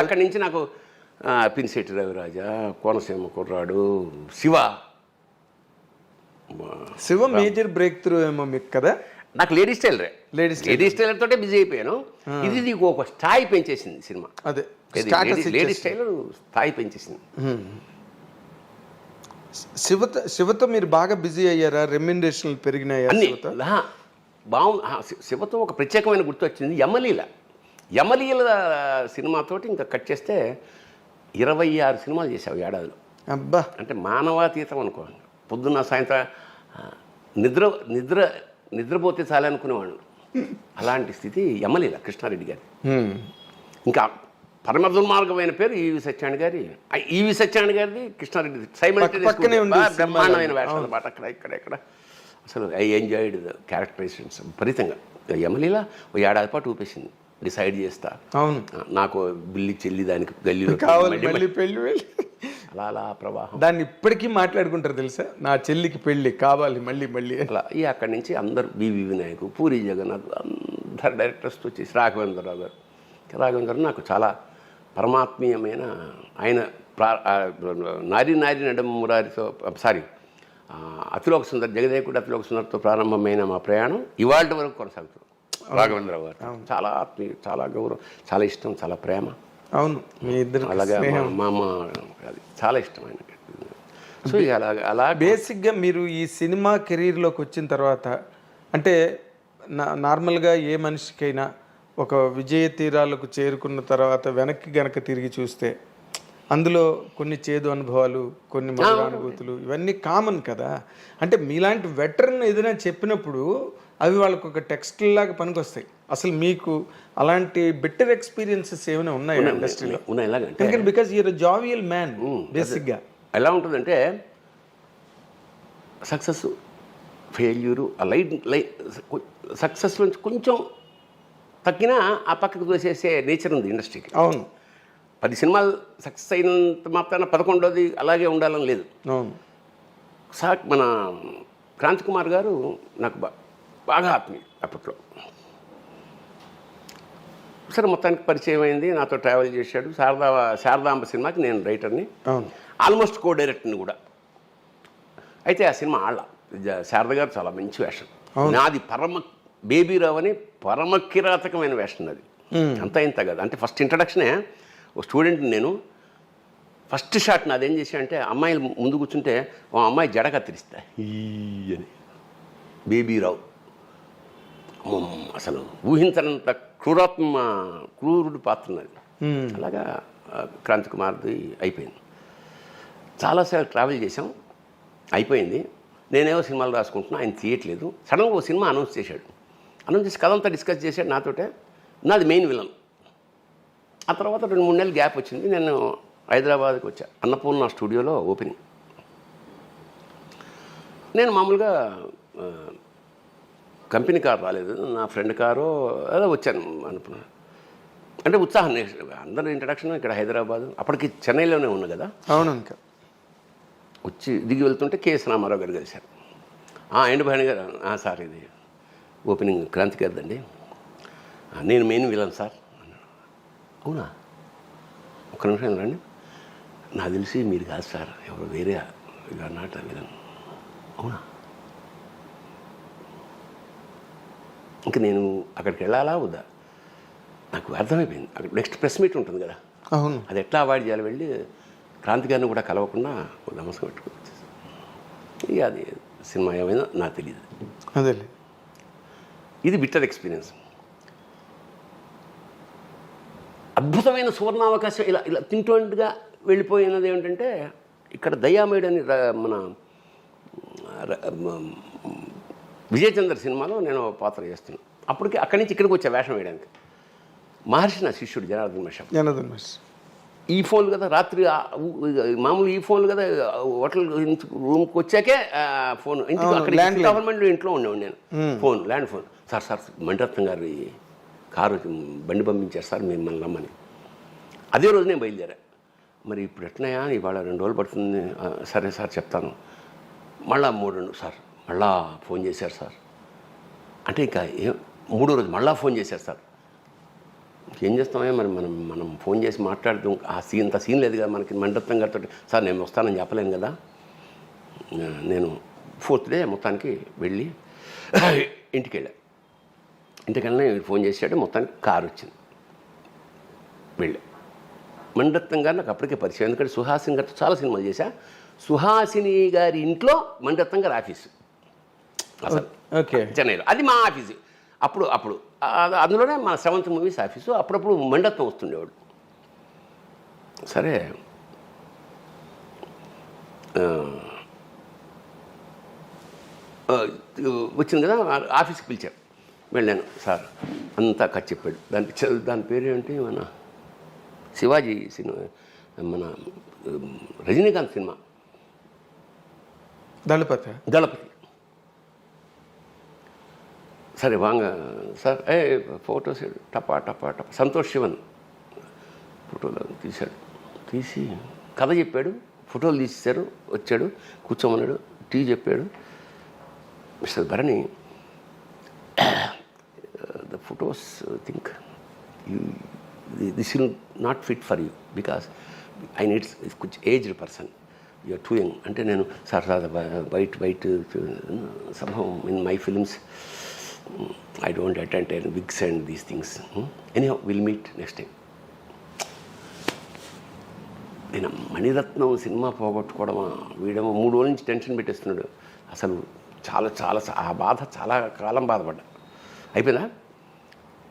[SPEAKER 2] అక్కడి నుంచి నాకు పినిశెట్టి రవిరాజా, కోనసీమ కుర్రాడు,
[SPEAKER 1] శివ మేజర్ బ్రేక్ త్రూ ఏమో మీకు కదా.
[SPEAKER 2] నాకు లేడీస్ టైలర్ తోటే బిజీ అయిపోయాను. ఇది ఒక స్థాయి పెంచేసింది సినిమా.
[SPEAKER 1] అదే
[SPEAKER 2] లేడీస్ టైలర్ స్థాయి పెంచేసింది.
[SPEAKER 1] శివతో మీరు బాగా బిజీ అయ్యారా? రెమ్యునరేషన్లు పెరిగినాయా?
[SPEAKER 2] బాగుంది. శివతో ఒక ప్రత్యేకమైన గుర్తు వచ్చింది. యమలీల సినిమాతోటి ఇంకా కట్ చేస్తే 26 సినిమాలు చేసావు ఏడాదిలో.
[SPEAKER 1] అబ్బా,
[SPEAKER 2] అంటే మానవాతీతం అనుకో. పొద్దున్న సాయంత్రం నిద్రపోతే చాలనుకునేవాడు. అలాంటి స్థితి యమలీల కృష్ణారెడ్డి గారి. ఇంకా పరమ దుర్మార్గమైన పేరు ఈవి సత్యనారాయణ గారిది, కృష్ణారెడ్డి బ్రహ్మాండమైన వేషాలు అన్నమాట. ఇక్కడ అసలు ఐ ఎంజాయిడ్ ద క్యారెక్టరైజేషన్స్ విపరీతంగా. యమలీల ఓ ఏడాది పాటు ఊపేసింది. డిసైడ్ చేస్తా,
[SPEAKER 1] అవును
[SPEAKER 2] నాకు బిల్లి చెల్లి దానికి గల్లీలో అలా ప్రవాహం.
[SPEAKER 1] దాన్ని ఇప్పటికీ మాట్లాడుకుంటారు తెలుసా, నా చెల్లికి పెళ్ళి కావాలి మళ్ళీ
[SPEAKER 2] అలా. అక్కడి నుంచి అందరు బివి వినాయక్, పూరి జగన్నాథ్, అందరు డైరెక్టర్స్ వచ్చేసి రాఘవేంద్రరావు గారు నాకు చాలా పరమాత్మీయమైన ఆయన. నారి నడమ మురారితో అతిలోక సుందర్, జగదేకుడు అతిలోక సుందర్తో ప్రారంభమైన మా ప్రయాణం ఇవాళ వరకు కొనసాగుతుంది. రాఘవేంద్రరావు గారు చాలా ఆత్మీయ, చాలా గౌరవం, చాలా ఇష్టం, చాలా ప్రేమ.
[SPEAKER 1] అవును, మీ ఇద్దరు
[SPEAKER 2] అలాగే మా అమ్మ అది చాలా ఇష్టం ఆయనకి. సో ఇక అలా
[SPEAKER 1] బేసిక్గా మీరు ఈ సినిమా కెరీర్లోకి వచ్చిన తర్వాత అంటే నార్మల్గా ఏ మనిషికైనా ఒక విజయ తీరాలకు చేరుకున్న తర్వాత వెనక్కి గనక తిరిగి చూస్తే అందులో కొన్ని చేదు అనుభవాలు, కొన్ని మధుర అనుభూతులు ఇవన్నీ కామన్ కదా. అంటే మీలాంటి వెటరన్ ఏదైనా చెప్పినప్పుడు అవి వాళ్ళకు ఒక టెక్స్ట్ లాగా పనికొస్తాయి. అసలు మీకు అలాంటి బెటర్ ఎక్స్పీరియన్సెస్ ఏమైనా ఉన్నాయి ఇండస్ట్రీలో?
[SPEAKER 2] ఉన్నాయి.
[SPEAKER 1] Because you're jovial man. బేసిక్గా ఎలా
[SPEAKER 2] ఉంటుందంటే సక్సెస్, ఫెయిల్యూరు, సక్సెస్ నుంచి కొంచెం తగ్గినా ఆ పక్కకు దోసేసే నేచర్ ఉంది ఇండస్ట్రీకి.
[SPEAKER 1] అవును,
[SPEAKER 2] 10 సినిమాలు సక్సెస్ అయినంత మాత్రాన 11వది అలాగే ఉండాలని లేదు.
[SPEAKER 1] అవును.
[SPEAKER 2] మన క్రాంతి కుమార్ గారు నాకు బాగా ఆత్మీయ అప్పట్లో. సరే మొత్తానికి పరిచయం అయింది, నాతో ట్రావెల్ చేశాడు. శారదాంబ సినిమాకి నేను రైటర్ని, ఆల్మోస్ట్ కో డైరెక్టర్ని కూడా. అయితే ఆ సినిమా శారద గారు చాలా మంచి వేషం, నాది బేబీరావు అని పరమ కిరాతకమైన వేషం అది. అంతా ఇంత కదా, అంటే ఫస్ట్ ఇంట్రడక్షనే ఒక స్టూడెంట్ని నేను. ఫస్ట్ షాట్ నాది ఏం చేశా అంటే, అమ్మాయిలు ముందు కూర్చుంటే ఓ అమ్మాయి జడ కత్తిరిస్తా అని. బేబీరావు అసలు ఊహించనంత క్రూరుడు పాత్ర అది. అలాగా క్రాంతి కుమార్ది అయిపోయింది. చాలాసార్లు ట్రావెల్ చేసాం, అయిపోయింది. నేనేవో సినిమాలు రాసుకుంటున్నా, ఆయన తీయట్లేదు. సడన్గా ఓ సినిమా అనౌన్స్ చేశాడు. అనౌన్స్ చేసి కథ అంతా డిస్కస్ చేశాడు నాతోటే. నాది మెయిన్ విలన్. ఆ తర్వాత 2-3 నెలలు గ్యాప్ వచ్చింది. నేను హైదరాబాద్కి వచ్చా, అన్నపూర్ణ స్టూడియోలో ఓపెనింగ్. నేను మామూలుగా కంపెనీ కారు రాలేదు, నా ఫ్రెండ్ కారు ఏదో వచ్చాను అనుకున్నా. అంటే ఉత్సాహం, అందరూ ఇంట్రడక్షన్ ఇక్కడ హైదరాబాద్, అప్పటికి చెన్నైలోనే ఉన్నా కదా.
[SPEAKER 1] అవును. ఇంకా
[SPEAKER 2] వచ్చి దిగి వెళ్తుంటే కేఎస్ రామారావు గారు కలిశారు. ఎండు భరణి గారు, సార్ ఇది ఓపెనింగ్ క్రాంతి గారిదండి, నేను మెయిన్ విలన్ సార్ అన్నాడు. అవునా, ఒక్క నిమిషం రండి, నాకు తెలిసి మీరు కాదు సార్, ఎవరు వేరే నాట విలన్. అవునా, ఇంకా నేను అక్కడికి వెళ్ళాలా వద్దా నాకు అర్థమైపోయింది. అక్కడ నెక్స్ట్ ప్రెస్ మీట్ ఉంటుంది కదా,
[SPEAKER 1] అవును,
[SPEAKER 2] అది ఎట్లా అవాయిడ్ చేయాలి. వెళ్ళి క్రాంతి గారిని కూడా కలవకుండా నమస్కారం పెట్టుకుని వచ్చేసి, ఇక అది సినిమా ఏమైనా నాకు తెలియదు.
[SPEAKER 1] అదే
[SPEAKER 2] ఇది బిట్టర్ ఎక్స్పీరియన్స్. అద్భుతమైన సువర్ణావకాశం ఇలా ఇలా తింటోంటిగా వెళ్ళిపోయినది ఏమిటంటే, ఇక్కడ దయామయుడు అని మన విజయచంద్ర సినిమాలో నేను పాత్ర చేస్తున్నాను. అప్పటికి అక్కడి నుంచి ఇక్కడికి వచ్చా వేషం వేయడానికి. మహర్షి నా శిష్యుడు జనార్దన్ మహర్షి. ఈ ఫోన్లు కదా, రాత్రి మామూలు ఈ ఫోన్లు కదా, హోటల్ రూమ్కి వచ్చాకే ఫోన్. ఇంటికి అక్కడ గవర్నమెంట్ ఇంట్లో ఉండేవాడు నేను. Phone, land phone. Sir Maniratnam గారి కారు బండి పంపించారు సార్, మిమ్మల్ని రమ్మని. అదే రోజు నేను బయలుదేరా. మరి ఇప్పుడు ఎట్లయా, ఇవాళ 2 రోజులు పడుతుంది. సరే సార్ చెప్తాను. మళ్ళా 3 సార్ మళ్ళా ఫోన్ చేశారు సార్ అంటే, ఇంకా 3వ రోజు మళ్ళా ఫోన్ చేశారు సార్. ఏం చేస్తామే మరి, మనం ఫోన్ చేసి మాట్లాడదాం, అంత సీన్ లేదు కదా మనకి. మణిరత్నం గారితో సార్ నేను వస్తానని చెప్పలేను కదా. నేను 4th డే మొత్తానికి వెళ్ళి ఇంటికి వెళ్ళా. ఇంటికెళ్ళినా ఫోన్ చేసాడు, మొత్తానికి కారు వచ్చింది. వెళ్ళా. మణిరత్నం గారు నాకు అప్పటికే పరిచయం, ఎందుకంటే సుహాసిని గారితో చాలా సినిమాలు చేశా. సుహాసిని గారి ఇంట్లో మణిరత్నం గారి ఆఫీసు అసలు చెన్నైలో, అది మా ఆఫీసు. అప్పుడు అందులోనే మా 7th మూవీస్ ఆఫీసు. అప్పుడప్పుడు మణిరత్నం వస్తుండేవాడు. సరే వచ్చింది కదా, ఆఫీస్కి పిలిచారు. వెళ్ళాను. సార్ అంతా కథ చెప్పాడు. దాని పేరు ఏంటి, మన శివాజీ సినిమా, మన రజనీకాంత్ సినిమా దళపతి. సరే వాంగ సార్, ఫోటోస్ టపా సంతోష్ శివన్ ఫోటోలు తీశాడు. తీసి కథ చెప్పాడు, ఫోటోలు తీసేశారు. వచ్చాడు, కూర్చోమన్నాడు, టీ చెప్పాడు. Mister Bharani, the photos, I think this will not fit for you because I need aged person. You are too young. అంటే నేను sir white somehow in my films I don't attend wigs and these things. Anyhow will meet next time. నేను Mani Ratnam cinema పోగొట్టుకోవడమా, వీడేమో 3 రోజుల నుంచి tension పెట్టేస్తున్నాడు. అసలు చాలా చాలా ఆ బాధ చాలా కాలం బాధపడ్డా. అయిపోయిందా?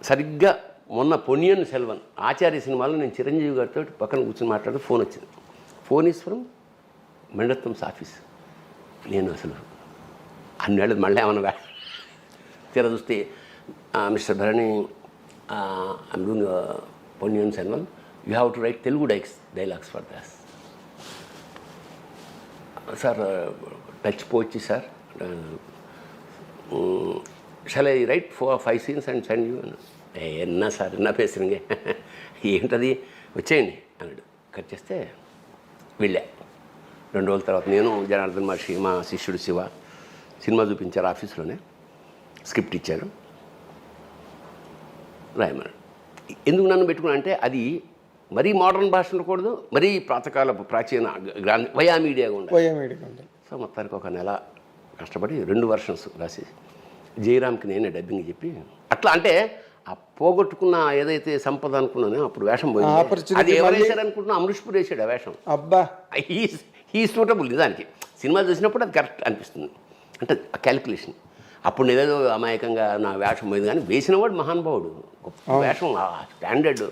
[SPEAKER 2] సరిగ్గా మొన్న పొన్నియిన్ సెల్వన్ ఆచార్య సినిమాలో నేను చిరంజీవి గారితో పక్కన కూర్చొని మాట్లాడుతూ ఫోన్ వచ్చింది. Phone is from Maniratnam's office. నేను అసలు అన్నేళ్ళు మళ్ళీ ఏమన్నా తీర చూస్తే mister Bharani I'm doing Ponniyin Selvan, you have to write Telugu dialogues for Das. Sir touch పోచ్చి sir, shall I write 4-5 scenes and send you? ఎన్నా సార్ ఎన్నా పేసురుంగే, ఏంటది వచ్చేయండి అన్నాడు. కట్ చేస్తే వెళ్ళా. 2 రోజుల తర్వాత నేను, జనార్దన్ మహర్షి, మా శిష్యుడు శివ సినిమా చూపించారు ఆఫీస్లోనే. స్క్రిప్ట్ ఇచ్చారు, రాయమన్నాడు. ఎందుకు నన్ను పెట్టుకున్నా అంటే అది మరీ మోడర్న్ భాష ఉండకూడదు, మరీ ప్రాచీన వయా మీడియాగా ఉండాలి. సో మొత్తానికి ఒక నెల కష్టపడి 2 versions రాసి జయరామ్కి నేనే డబ్బింగ్ చెప్పి అట్లా. అంటే ఆ పోగొట్టుకున్న ఏదైతే సంపద అనుకున్నానో అప్పుడు వేషం పోయింది. అది ఎవరు వేశారు అనుకుంటున్నా, అమరీష్పూర్ వేసాడు ఆ వేషం.
[SPEAKER 1] అబ్బా,
[SPEAKER 2] ఈ సూటబుల్ నిజానికి. సినిమా చూసినప్పుడు అది కరెక్ట్ అనిపిస్తుంది. అంటే ఆ క్యాలిక్యులేషన్. అప్పుడు నేనేదో అమాయకంగా నా వేషం పోయింది, కానీ వేసినవాడు మహానుభావుడు, గొప్ప వేషం, స్టాండర్డ్,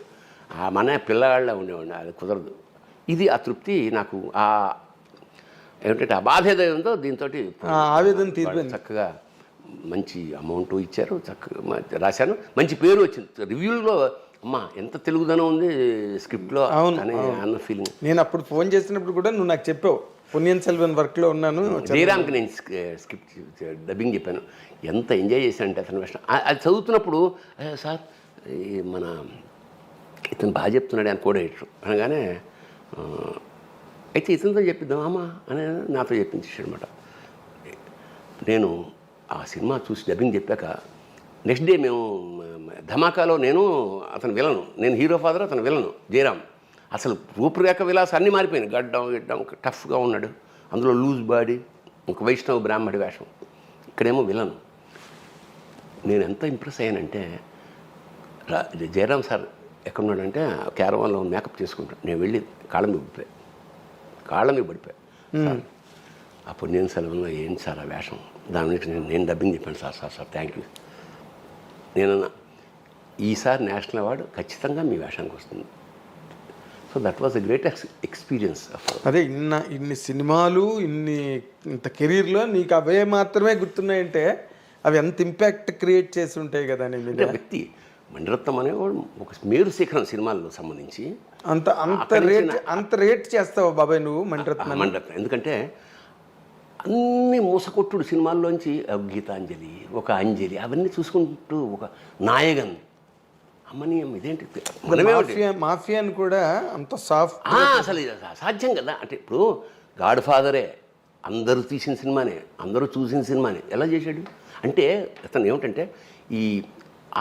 [SPEAKER 2] మన పిల్లగాళ్ళ ఉండేవాడిని. అది కుదరదు. ఇది ఆ తృప్తి నాకు. ఏమిటంటే ఆ బాధ ఏదో ఉందో దీంతో
[SPEAKER 1] ఆవేదన తీరిపోయింది.
[SPEAKER 2] చక్కగా మంచి అమౌంట్ ఇచ్చారు, చక్కగా రాశాను, మంచి పేరు వచ్చింది. రివ్యూలో అమ్మా ఎంత తెలుగుదనం ఉంది స్క్రిప్ట్లో అని అన్న ఫీలింగ్.
[SPEAKER 1] నేను అప్పుడు ఫోన్ చేసినప్పుడు కూడా నువ్వు నాకు చెప్పావు, పొన్నియిన్ సెల్వన్ వర్క్లో ఉన్నాను.
[SPEAKER 2] జయరామ్కి నేను స్క్రిప్ట్ డబ్బింగ్ చెప్పాను. ఎంత ఎంజాయ్ చేశానంటే అతను వేషం. అది చదువుతున్నప్పుడు సార్ మన ఇతను బాగా చెప్తున్నాడు అని కూడా ఎడిటర్ అనగానే, అయితే ఇతనితో చెప్పిద్దాం అమ్మా అని నాతో చెప్పించేసాడు అనమాట. నేను ఆ సినిమా చూసి డబ్బింగ్ చెప్పాక నెక్స్ట్ డే మేము ధమాకాలో నేను అతను విలను, నేను హీరో ఫాదర్, అతను విలను జయరామ్. అసలు రూపురేఖ విలాసం అన్నీ మారిపోయినాయి. గడ్డం టఫ్గా ఉన్నాడు, అందులో లూజ్ బాడీ, ఒక వైష్ణవ బ్రాహ్మడి వేషం, ఇక్కడేమో విలను. నేను ఎంత ఇంప్రెస్ అయ్యానంటే, జయరామ్ సార్ ఎక్కడున్నాడంటే క్యారవాన్లో మేకప్ చేసుకుంటాను. నేను వెళ్ళి కాళ్ళ మీద పడిపోయా. అప్పుడు నేను సెలవులో ఏంటి సార్ ఆ వేషం, దాని నుంచి నేను డబ్బింగ్ చెప్పాను. Sir thank you. నేనన్నా ఈసారి నేషనల్ అవార్డు ఖచ్చితంగా మీ వేషానికి వస్తుంది. So that was a great experience.
[SPEAKER 1] అదే ఇన్ని సినిమాలు, ఇంత కెరీర్లో నీకు అవే మాత్రమే గుర్తున్నాయంటే అవి ఎంత ఇంపాక్ట్ క్రియేట్ చేసి ఉంటాయి కదా నీ మీద.
[SPEAKER 2] వ్యక్తి మణిరత్నం అనేవాడు ఒక మేరు శిఖరం సినిమాలకు సంబంధించి.
[SPEAKER 1] అంత రేట్ చేస్తావు బాబాయ్ నువ్వు మణిరత్నం?
[SPEAKER 2] ఎందుకంటే అన్ని మూసకొట్టుడు సినిమాల్లోంచి గీతాంజలి, ఒక అంజలి, అవన్నీ చూసుకుంటూ ఒక నాయగన్ అమ్మని ఇదేంటి
[SPEAKER 1] మాఫియాని కూడా అంత సాఫ్ట్.
[SPEAKER 2] అసలు సాధ్యం కదా. అంటే ఇప్పుడు గాడ్ ఫాదరే అందరూ తీసిన సినిమానే, అందరూ చూసిన సినిమానే ఎలా చేశాడు అంటే, అతను ఏమిటంటే ఈ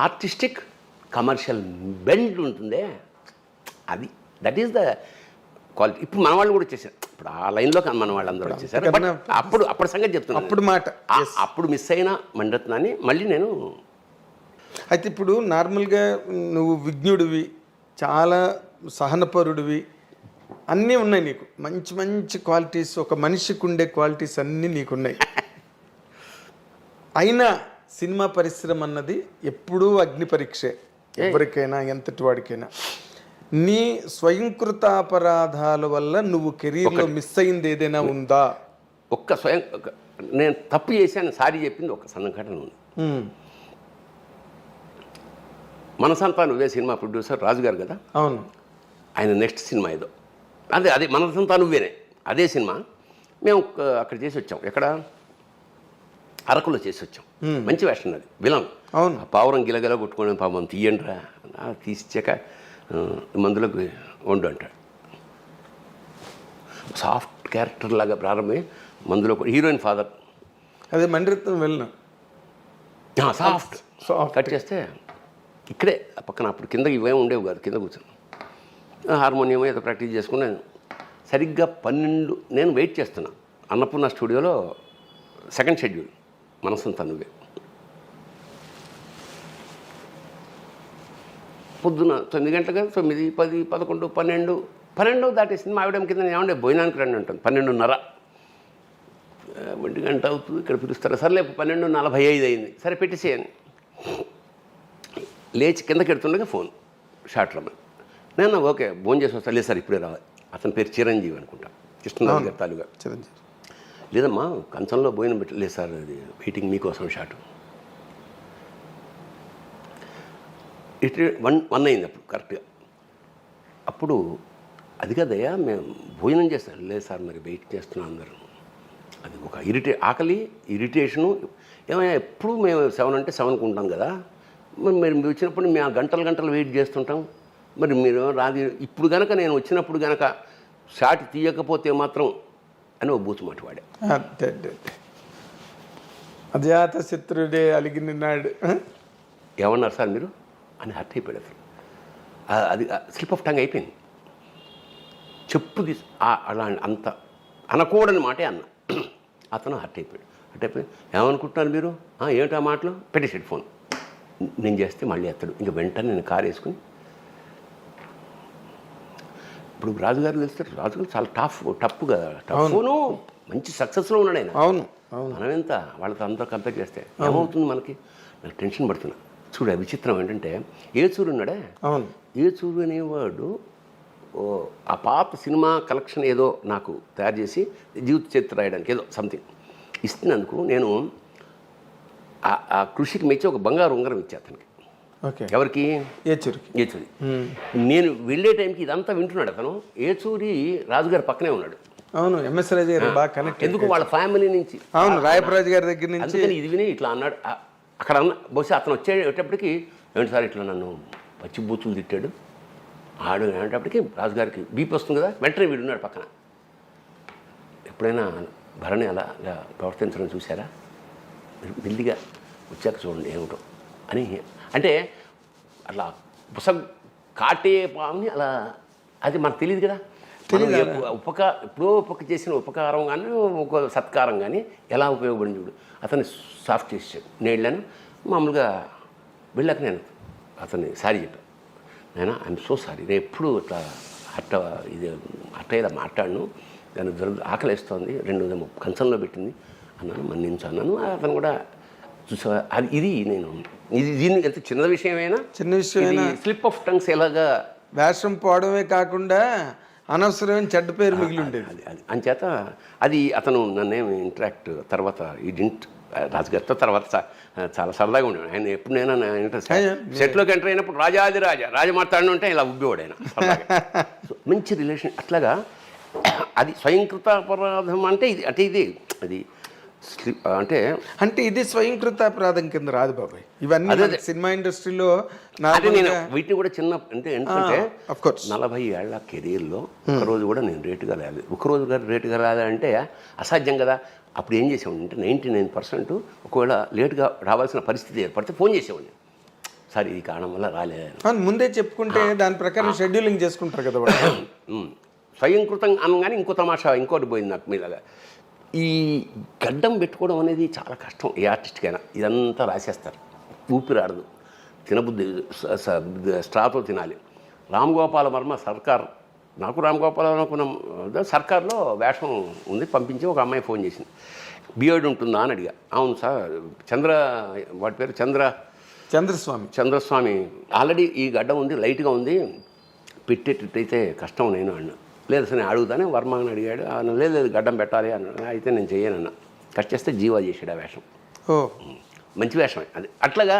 [SPEAKER 2] ఆర్టిస్టిక్ కమర్షియల్ బెండ్ ఉంటుందే, అది దట్ ఈస్ ద క్వాలిటీ. ఇప్పుడు మన వాళ్ళు కూడా వచ్చేసారు, ఇప్పుడు ఆ లైన్లో మన వాళ్ళు అందరూ వచ్చేసారు. బట్ అప్పుడు సంగతి చెప్తున్నాను, అప్పుడు మిస్ అయిన మణిరత్నాన్ని మళ్ళీ నేను.
[SPEAKER 1] అయితే ఇప్పుడు నార్మల్గా నువ్వు విజ్ఞుడివి, చాలా సహనపరుడివి, అన్నీ ఉన్నాయి నీకు, మంచి మంచి క్వాలిటీస్, ఒక మనిషికి ఉండే క్వాలిటీస్ అన్నీ నీకున్నాయి. అయినా సినిమా పరిశ్రమ అన్నది ఎప్పుడూ అగ్ని పరీక్షే, ఎవరికైనా ఎంతటి వాడికైనా. నీ స్వయంకృత అపరాధాల వల్ల నువ్వు కెరీర్లో మిస్ అయింది ఏదైనా ఉందా?
[SPEAKER 2] నేను తప్పు చేశాను సారీ చెప్పింది ఒక సంఘటన ఉంది. మనసంతా నువ్వే సినిమా ప్రొడ్యూసర్ రాజుగారు కదా.
[SPEAKER 1] అవును.
[SPEAKER 2] ఆయన నెక్స్ట్ సినిమా ఏదో అదే మనసంతా నువ్వేనే అదే సినిమా మేము అక్కడ చేసి వచ్చాం. ఎక్కడ అరకులో చేసి వచ్చాం. మంచి వేషన్ అది, విలన్.
[SPEAKER 1] అవును.
[SPEAKER 2] పావురం గిలగిల కొట్టుకోవడం, పాపం తీయండి రా తీసిచ్చాక మందులకు వండు అంటాడు. సాఫ్ట్ క్యారెక్టర్ లాగా ప్రారంభమై మందులో హీరోయిన్ ఫాదర్.
[SPEAKER 1] అదే మణిరత్నం వెళ్ళిన
[SPEAKER 2] సాఫ్ట్ కట్ చేస్తే ఇక్కడే పక్కన అప్పుడు కింద ఇవేం ఉండేవి కాదు, కింద కూర్చొని హార్మోనియం ఏదో ప్రాక్టీస్ చేసుకున్నాను. సరిగ్గా 12 నేను వెయిట్ చేస్తున్నా అన్నపూర్ణ స్టూడియోలో, సెకండ్ షెడ్యూల్ మనసంతా నువ్వే. పొద్దున 9 గంటలకు 9, 10, 11, 12 దాటి సినిమా ఆవిడం కింద ఏమంటే భోజనానికి రండి ఉంటుంది 12:30. 1 గంట అవుతుంది ఇక్కడ పిలుస్తారు. సర్లే 12:45 అయింది. సరే పెట్టేసేయండి. లేచి కిందకి ఎడుతుండగా ఫోన్ షార్ట్లో నేను ఓకే భోజనం చేసి వస్తా. లేదు సార్ ఇప్పుడే రావాలి. అతని పేరు చిరంజీవి అనుకుంటా, కృష్ణరాజు గారి తాలూగా.
[SPEAKER 1] చిరంజీవి.
[SPEAKER 2] లేదమ్మా కంచంలో భోజనం పెట్టలేదు సార్, అది వెయిటింగ్ మీకోసం షాటు. ఇటు 1 అయింది అప్పుడు కరెక్ట్గా. అప్పుడు అది కదయ్యా మేము భోజనం చేస్తాం. లేదు సార్ మరి వెయిట్ చేస్తున్నాం అందరూ. అది ఒక ఆకలి ఇరిటేషను. ఏమైనా ఎప్పుడు మేము 7 అంటే 7కు ఉంటాం కదా, మరి మీరు వచ్చినప్పుడు మేము గంటలు వెయిట్ చేస్తుంటాం. మరి మీరు రాది ఇప్పుడు కనుక నేను వచ్చినప్పుడు కనుక షాట్ తీయకపోతే మాత్రం అని ఒక బూతు మాట వాడా.
[SPEAKER 1] అజాత శత్రుడే అలిగినాడు.
[SPEAKER 2] ఏమన్నారు సార్ మీరు అని హర్ట్ అయిపోయాడు అసలు. అది స్లిప్ ఆఫ్ టంగ్ అయిపోయింది. చెప్పు అలా అంత అనకూడని మాటే అన్న. అతను హర్ట్ అయిపోయి ఏమనుకుంటున్నారు మీరు, ఏమిటా మాటలు, పెట్టేసాడు ఫోన్. నేను చేస్తే మళ్ళీ ఎత్తాడు. ఇంకా వెంటనే నేను కారు వేసుకుని ఇప్పుడు రాజుగారు తెలిస్తే రాజుగారు చాలా టఫ్ కదా, టఫ్ను మంచి సక్సెస్లో ఉన్నాడు ఆయన.
[SPEAKER 1] అవును.
[SPEAKER 2] మనం ఎంత వాళ్ళతో అంతా కంపేర్ చేస్తే ఏమవుతుంది మనకి. నాకు టెన్షన్ పడుతున్నా. చూడ విచిత్రం ఏంటంటే ఏచూరు ఉన్నాడే, ఏచూరు అనేవాడు ఆ పాత సినిమా కలెక్షన్ ఏదో నాకు తయారు చేసి జీవిత చరిత్ర రాయడానికి ఏదో సంథింగ్ ఇస్తున్నందుకు నేను ఆ కృషికి మెచ్చి ఒక బంగారు ఉంగరం ఇచ్చా అతనికి. ఎవరికి? ఏచూరి. నేను వెళ్ళే టైంకి ఇదంతా వింటున్నాడు అతను. ఏచూరి రాజుగారి పక్కనే ఉన్నాడు.
[SPEAKER 1] అవును, ఎంఎస్ రాజు గారు బాగా కనెక్ట్.
[SPEAKER 2] ఎందుకు వాళ్ళ ఫ్యామిలీ నుంచి,
[SPEAKER 1] అవును, రాయపరాజు గారి దగ్గర నుంచి.
[SPEAKER 2] అందుకని ఇది విని ఇట్లా అన్నాడు. అక్కడ బహుశా అతను వచ్చేటప్పటికి ఏంటి సార్ ఇట్లా నన్ను పచ్చి బూతులు తిట్టాడు ఆడు అనేటప్పటికి రాజుగారికి బీపీ వస్తుంది కదా, వెంటనే వీడున్నాడు పక్కన. ఎప్పుడైనా భరణి అలా ప్రవర్తించడం చూసారా, మెల్లిగా వచ్చాక చూడండి ఏమిటో అని. అంటే అట్లా కాటే పాముని అలా, అది మనకు తెలియదు కదా. ఎప్పుడో చేసిన ఉపకారం కానీ ఒక సత్కారం కానీ ఎలా ఉపయోగపడింది చూడు. అతన్ని సాఫ్ట్ చేసాడు. నేను వెళ్ళాను మామూలుగా. వెళ్ళాక నేను అతన్ని సారీ చెప్పాను, నేను ఐఎమ్ సో సారీ, నేను ఎప్పుడు ఇట్లా ఇలా మాట్లాడను, దాన్ని ఆకలి వేస్తోంది, 2 కంచంలో పెట్టింది అన్నాను, మన్నించు అన్నాను. అతను కూడా చూసా. ఇది దీన్ని ఎంత చిన్న విషయమైనా స్లిప్ ఆఫ్ టంగ్స్ ఎలాగా
[SPEAKER 1] వేషం పోవడమే కాకుండా అనవసరమైన చెడ్డ పేరు మిగిలి ఉండేది.
[SPEAKER 2] అది అంచేత అది అతను నన్నేమి ఇంటరాక్ట్ తర్వాత ఈ డింట్ రాజుగారితో తర్వాత చాలా సరదాగా ఉండేవాడు ఆయన. ఎప్పుడు నేను సెట్లోకి ఎంటర్ అయినప్పుడు రాజ మాట్లాడిన ఉంటే ఇలా ఉబ్బేవాడు ఆయన. మంచి రిలేషన్. అట్లాగా అది స్వయంకృత అపరాధం అంటే ఇది అది అంటే
[SPEAKER 1] ఇది స్వయంకృతాపరాధం కింద రాదు బాబాయ్. ఇవన్నీ సినిమా ఇండస్ట్రీలో
[SPEAKER 2] నేను వీటిని కూడా చిన్న ఎందుకంటే 40 ఏళ్ల కెరీర్లో ఒకరోజు కూడా నేను రేటుగా రాలేదు. ఒకరోజు రేటుగా రాదంటే అసాధ్యం కదా. అప్పుడు ఏం చేసేవాడిని అంటే 99% ఒకవేళ లేటుగా రావాల్సిన పరిస్థితి ఏర్పడితే ఫోన్ చేసేవాడిని, సార్ ఈ కారణం వల్ల రాలేదు.
[SPEAKER 1] ముందే చెప్పుకుంటే దాని ప్రకారం షెడ్యూలింగ్ చేసుకుంటారు కదా.
[SPEAKER 2] స్వయంకృతం అనగానే ఇంకో తమాషా ఇంకోటి పోయింది నాకు మీలాగా. ఈ గడ్డం పెట్టుకోవడం అనేది చాలా కష్టం ఏ ఆర్టిస్ట్కైనా. ఇదంతా రాసేస్తారు, ఊపిరాడదు, తినబుద్ధి స్ట్రాతో తినాలి. రామ్ గోపాల వర్మ సర్కార్, నాకు రామ్ గోపాల వర్మ సర్కార్లో వేషం ఉంది పంపించి ఒక అమ్మాయి ఫోన్ చేసింది, బియర్డ్ ఉంటుందా అని అడిగా. అవును సార్, వాడి పేరు చంద్రస్వామి, ఆల్రెడీ ఈ గడ్డం ఉంది, లైట్గా ఉంది, పెట్టేటట్టయితే కష్టం నేను అన్నా. లేదు సార్ నేను అడుగుతానే వర్మ అని అడిగాడు. లేదు గడ్డం పెట్టాలి అన్నాడు. అయితే నేను చెయ్యనన్నా. కట్ చేస్తే జీవా చేసాడు ఆ వేషం. మంచి వేషమే అది. అట్లాగా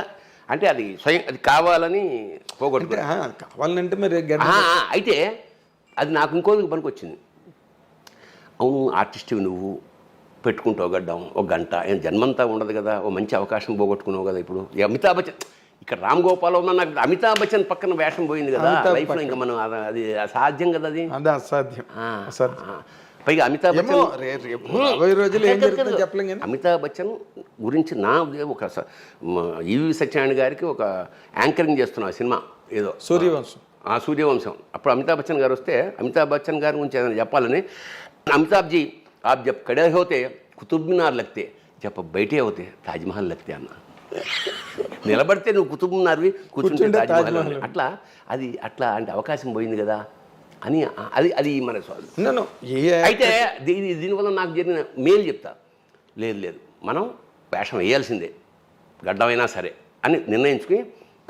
[SPEAKER 2] అంటే అది అది కావాలని పోగొట్టు
[SPEAKER 1] కావాలంటే మరి
[SPEAKER 2] అయితే అది నాకు ఇంకోదికి పనికి వచ్చింది. అవును ఆర్టిస్ట్వి నువ్వు పెట్టుకుంటావు గడ్డం ఒక గంట, ఏం జన్మంతా ఉండదు కదా, ఓ మంచి అవకాశం పోగొట్టుకున్నావు కదా. ఇప్పుడు అమితాబ్ బచ్చన్ ఇక్కడ రామ్ గోపాల్ ఉన్నా, నాకు అమితాబ్ బచ్చన్ పక్కన వేషం పోయింది కదా లైఫ్లో. ఇంకా మనం అది అసాధ్యం కదా, అది
[SPEAKER 1] అసాధ్యం.
[SPEAKER 2] పైగా అమితాబ్ బచ్చన్ గురించి నా ఒక ఈవి సత్యనారాయణ గారికి ఒక యాంకరింగ్ చేస్తున్నా సినిమా ఏదో సూర్యవంశం. అప్పుడు అమితాబ్ బచ్చన్ గారు వస్తే అమితాబ్ బచ్చన్ గారి గురించి ఏదైనా చెప్పాలని, అమితాబ్ జీ आप जब खड़े होते कुतुब मीनार लगते, जब बैठे होते ताजमहल लगते అన్న. నిలబడితే నువ్వు కుతుబున్నారువి, కూర్చుంటే
[SPEAKER 1] కూర్చుంటే
[SPEAKER 2] తాజ్మహల్
[SPEAKER 1] తాజ్మహల్.
[SPEAKER 2] అట్లా అట్లా అంటే అవకాశం పోయింది కదా అని అది మన
[SPEAKER 1] నన్ను ఏ
[SPEAKER 2] అయితే దీనివల్ల నాకు జరిగిన మేలు చెప్తా. లేదు మనం వేషం వేయాల్సిందే గడ్డమైనా సరే అని నిర్ణయించుకుని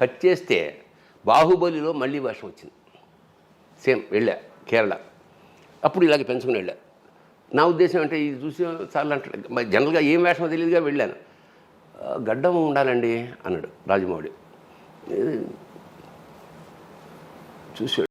[SPEAKER 2] కట్ చేస్తే బాహుబలిలో మళ్ళీ వేషం వచ్చింది. సేమ్ వెళ్ళా కేరళ, అప్పుడు ఇలాగే పెంచుకుని వెళ్ళా. నా ఉద్దేశం అంటే ఇది చూసి చాలా అంటే జనరల్గా ఏం వేషమో తెలియదుగా వెళ్ళాను. గడ్డం ఉండాలండి అన్నాడు రాజమౌళి. చూసాడు.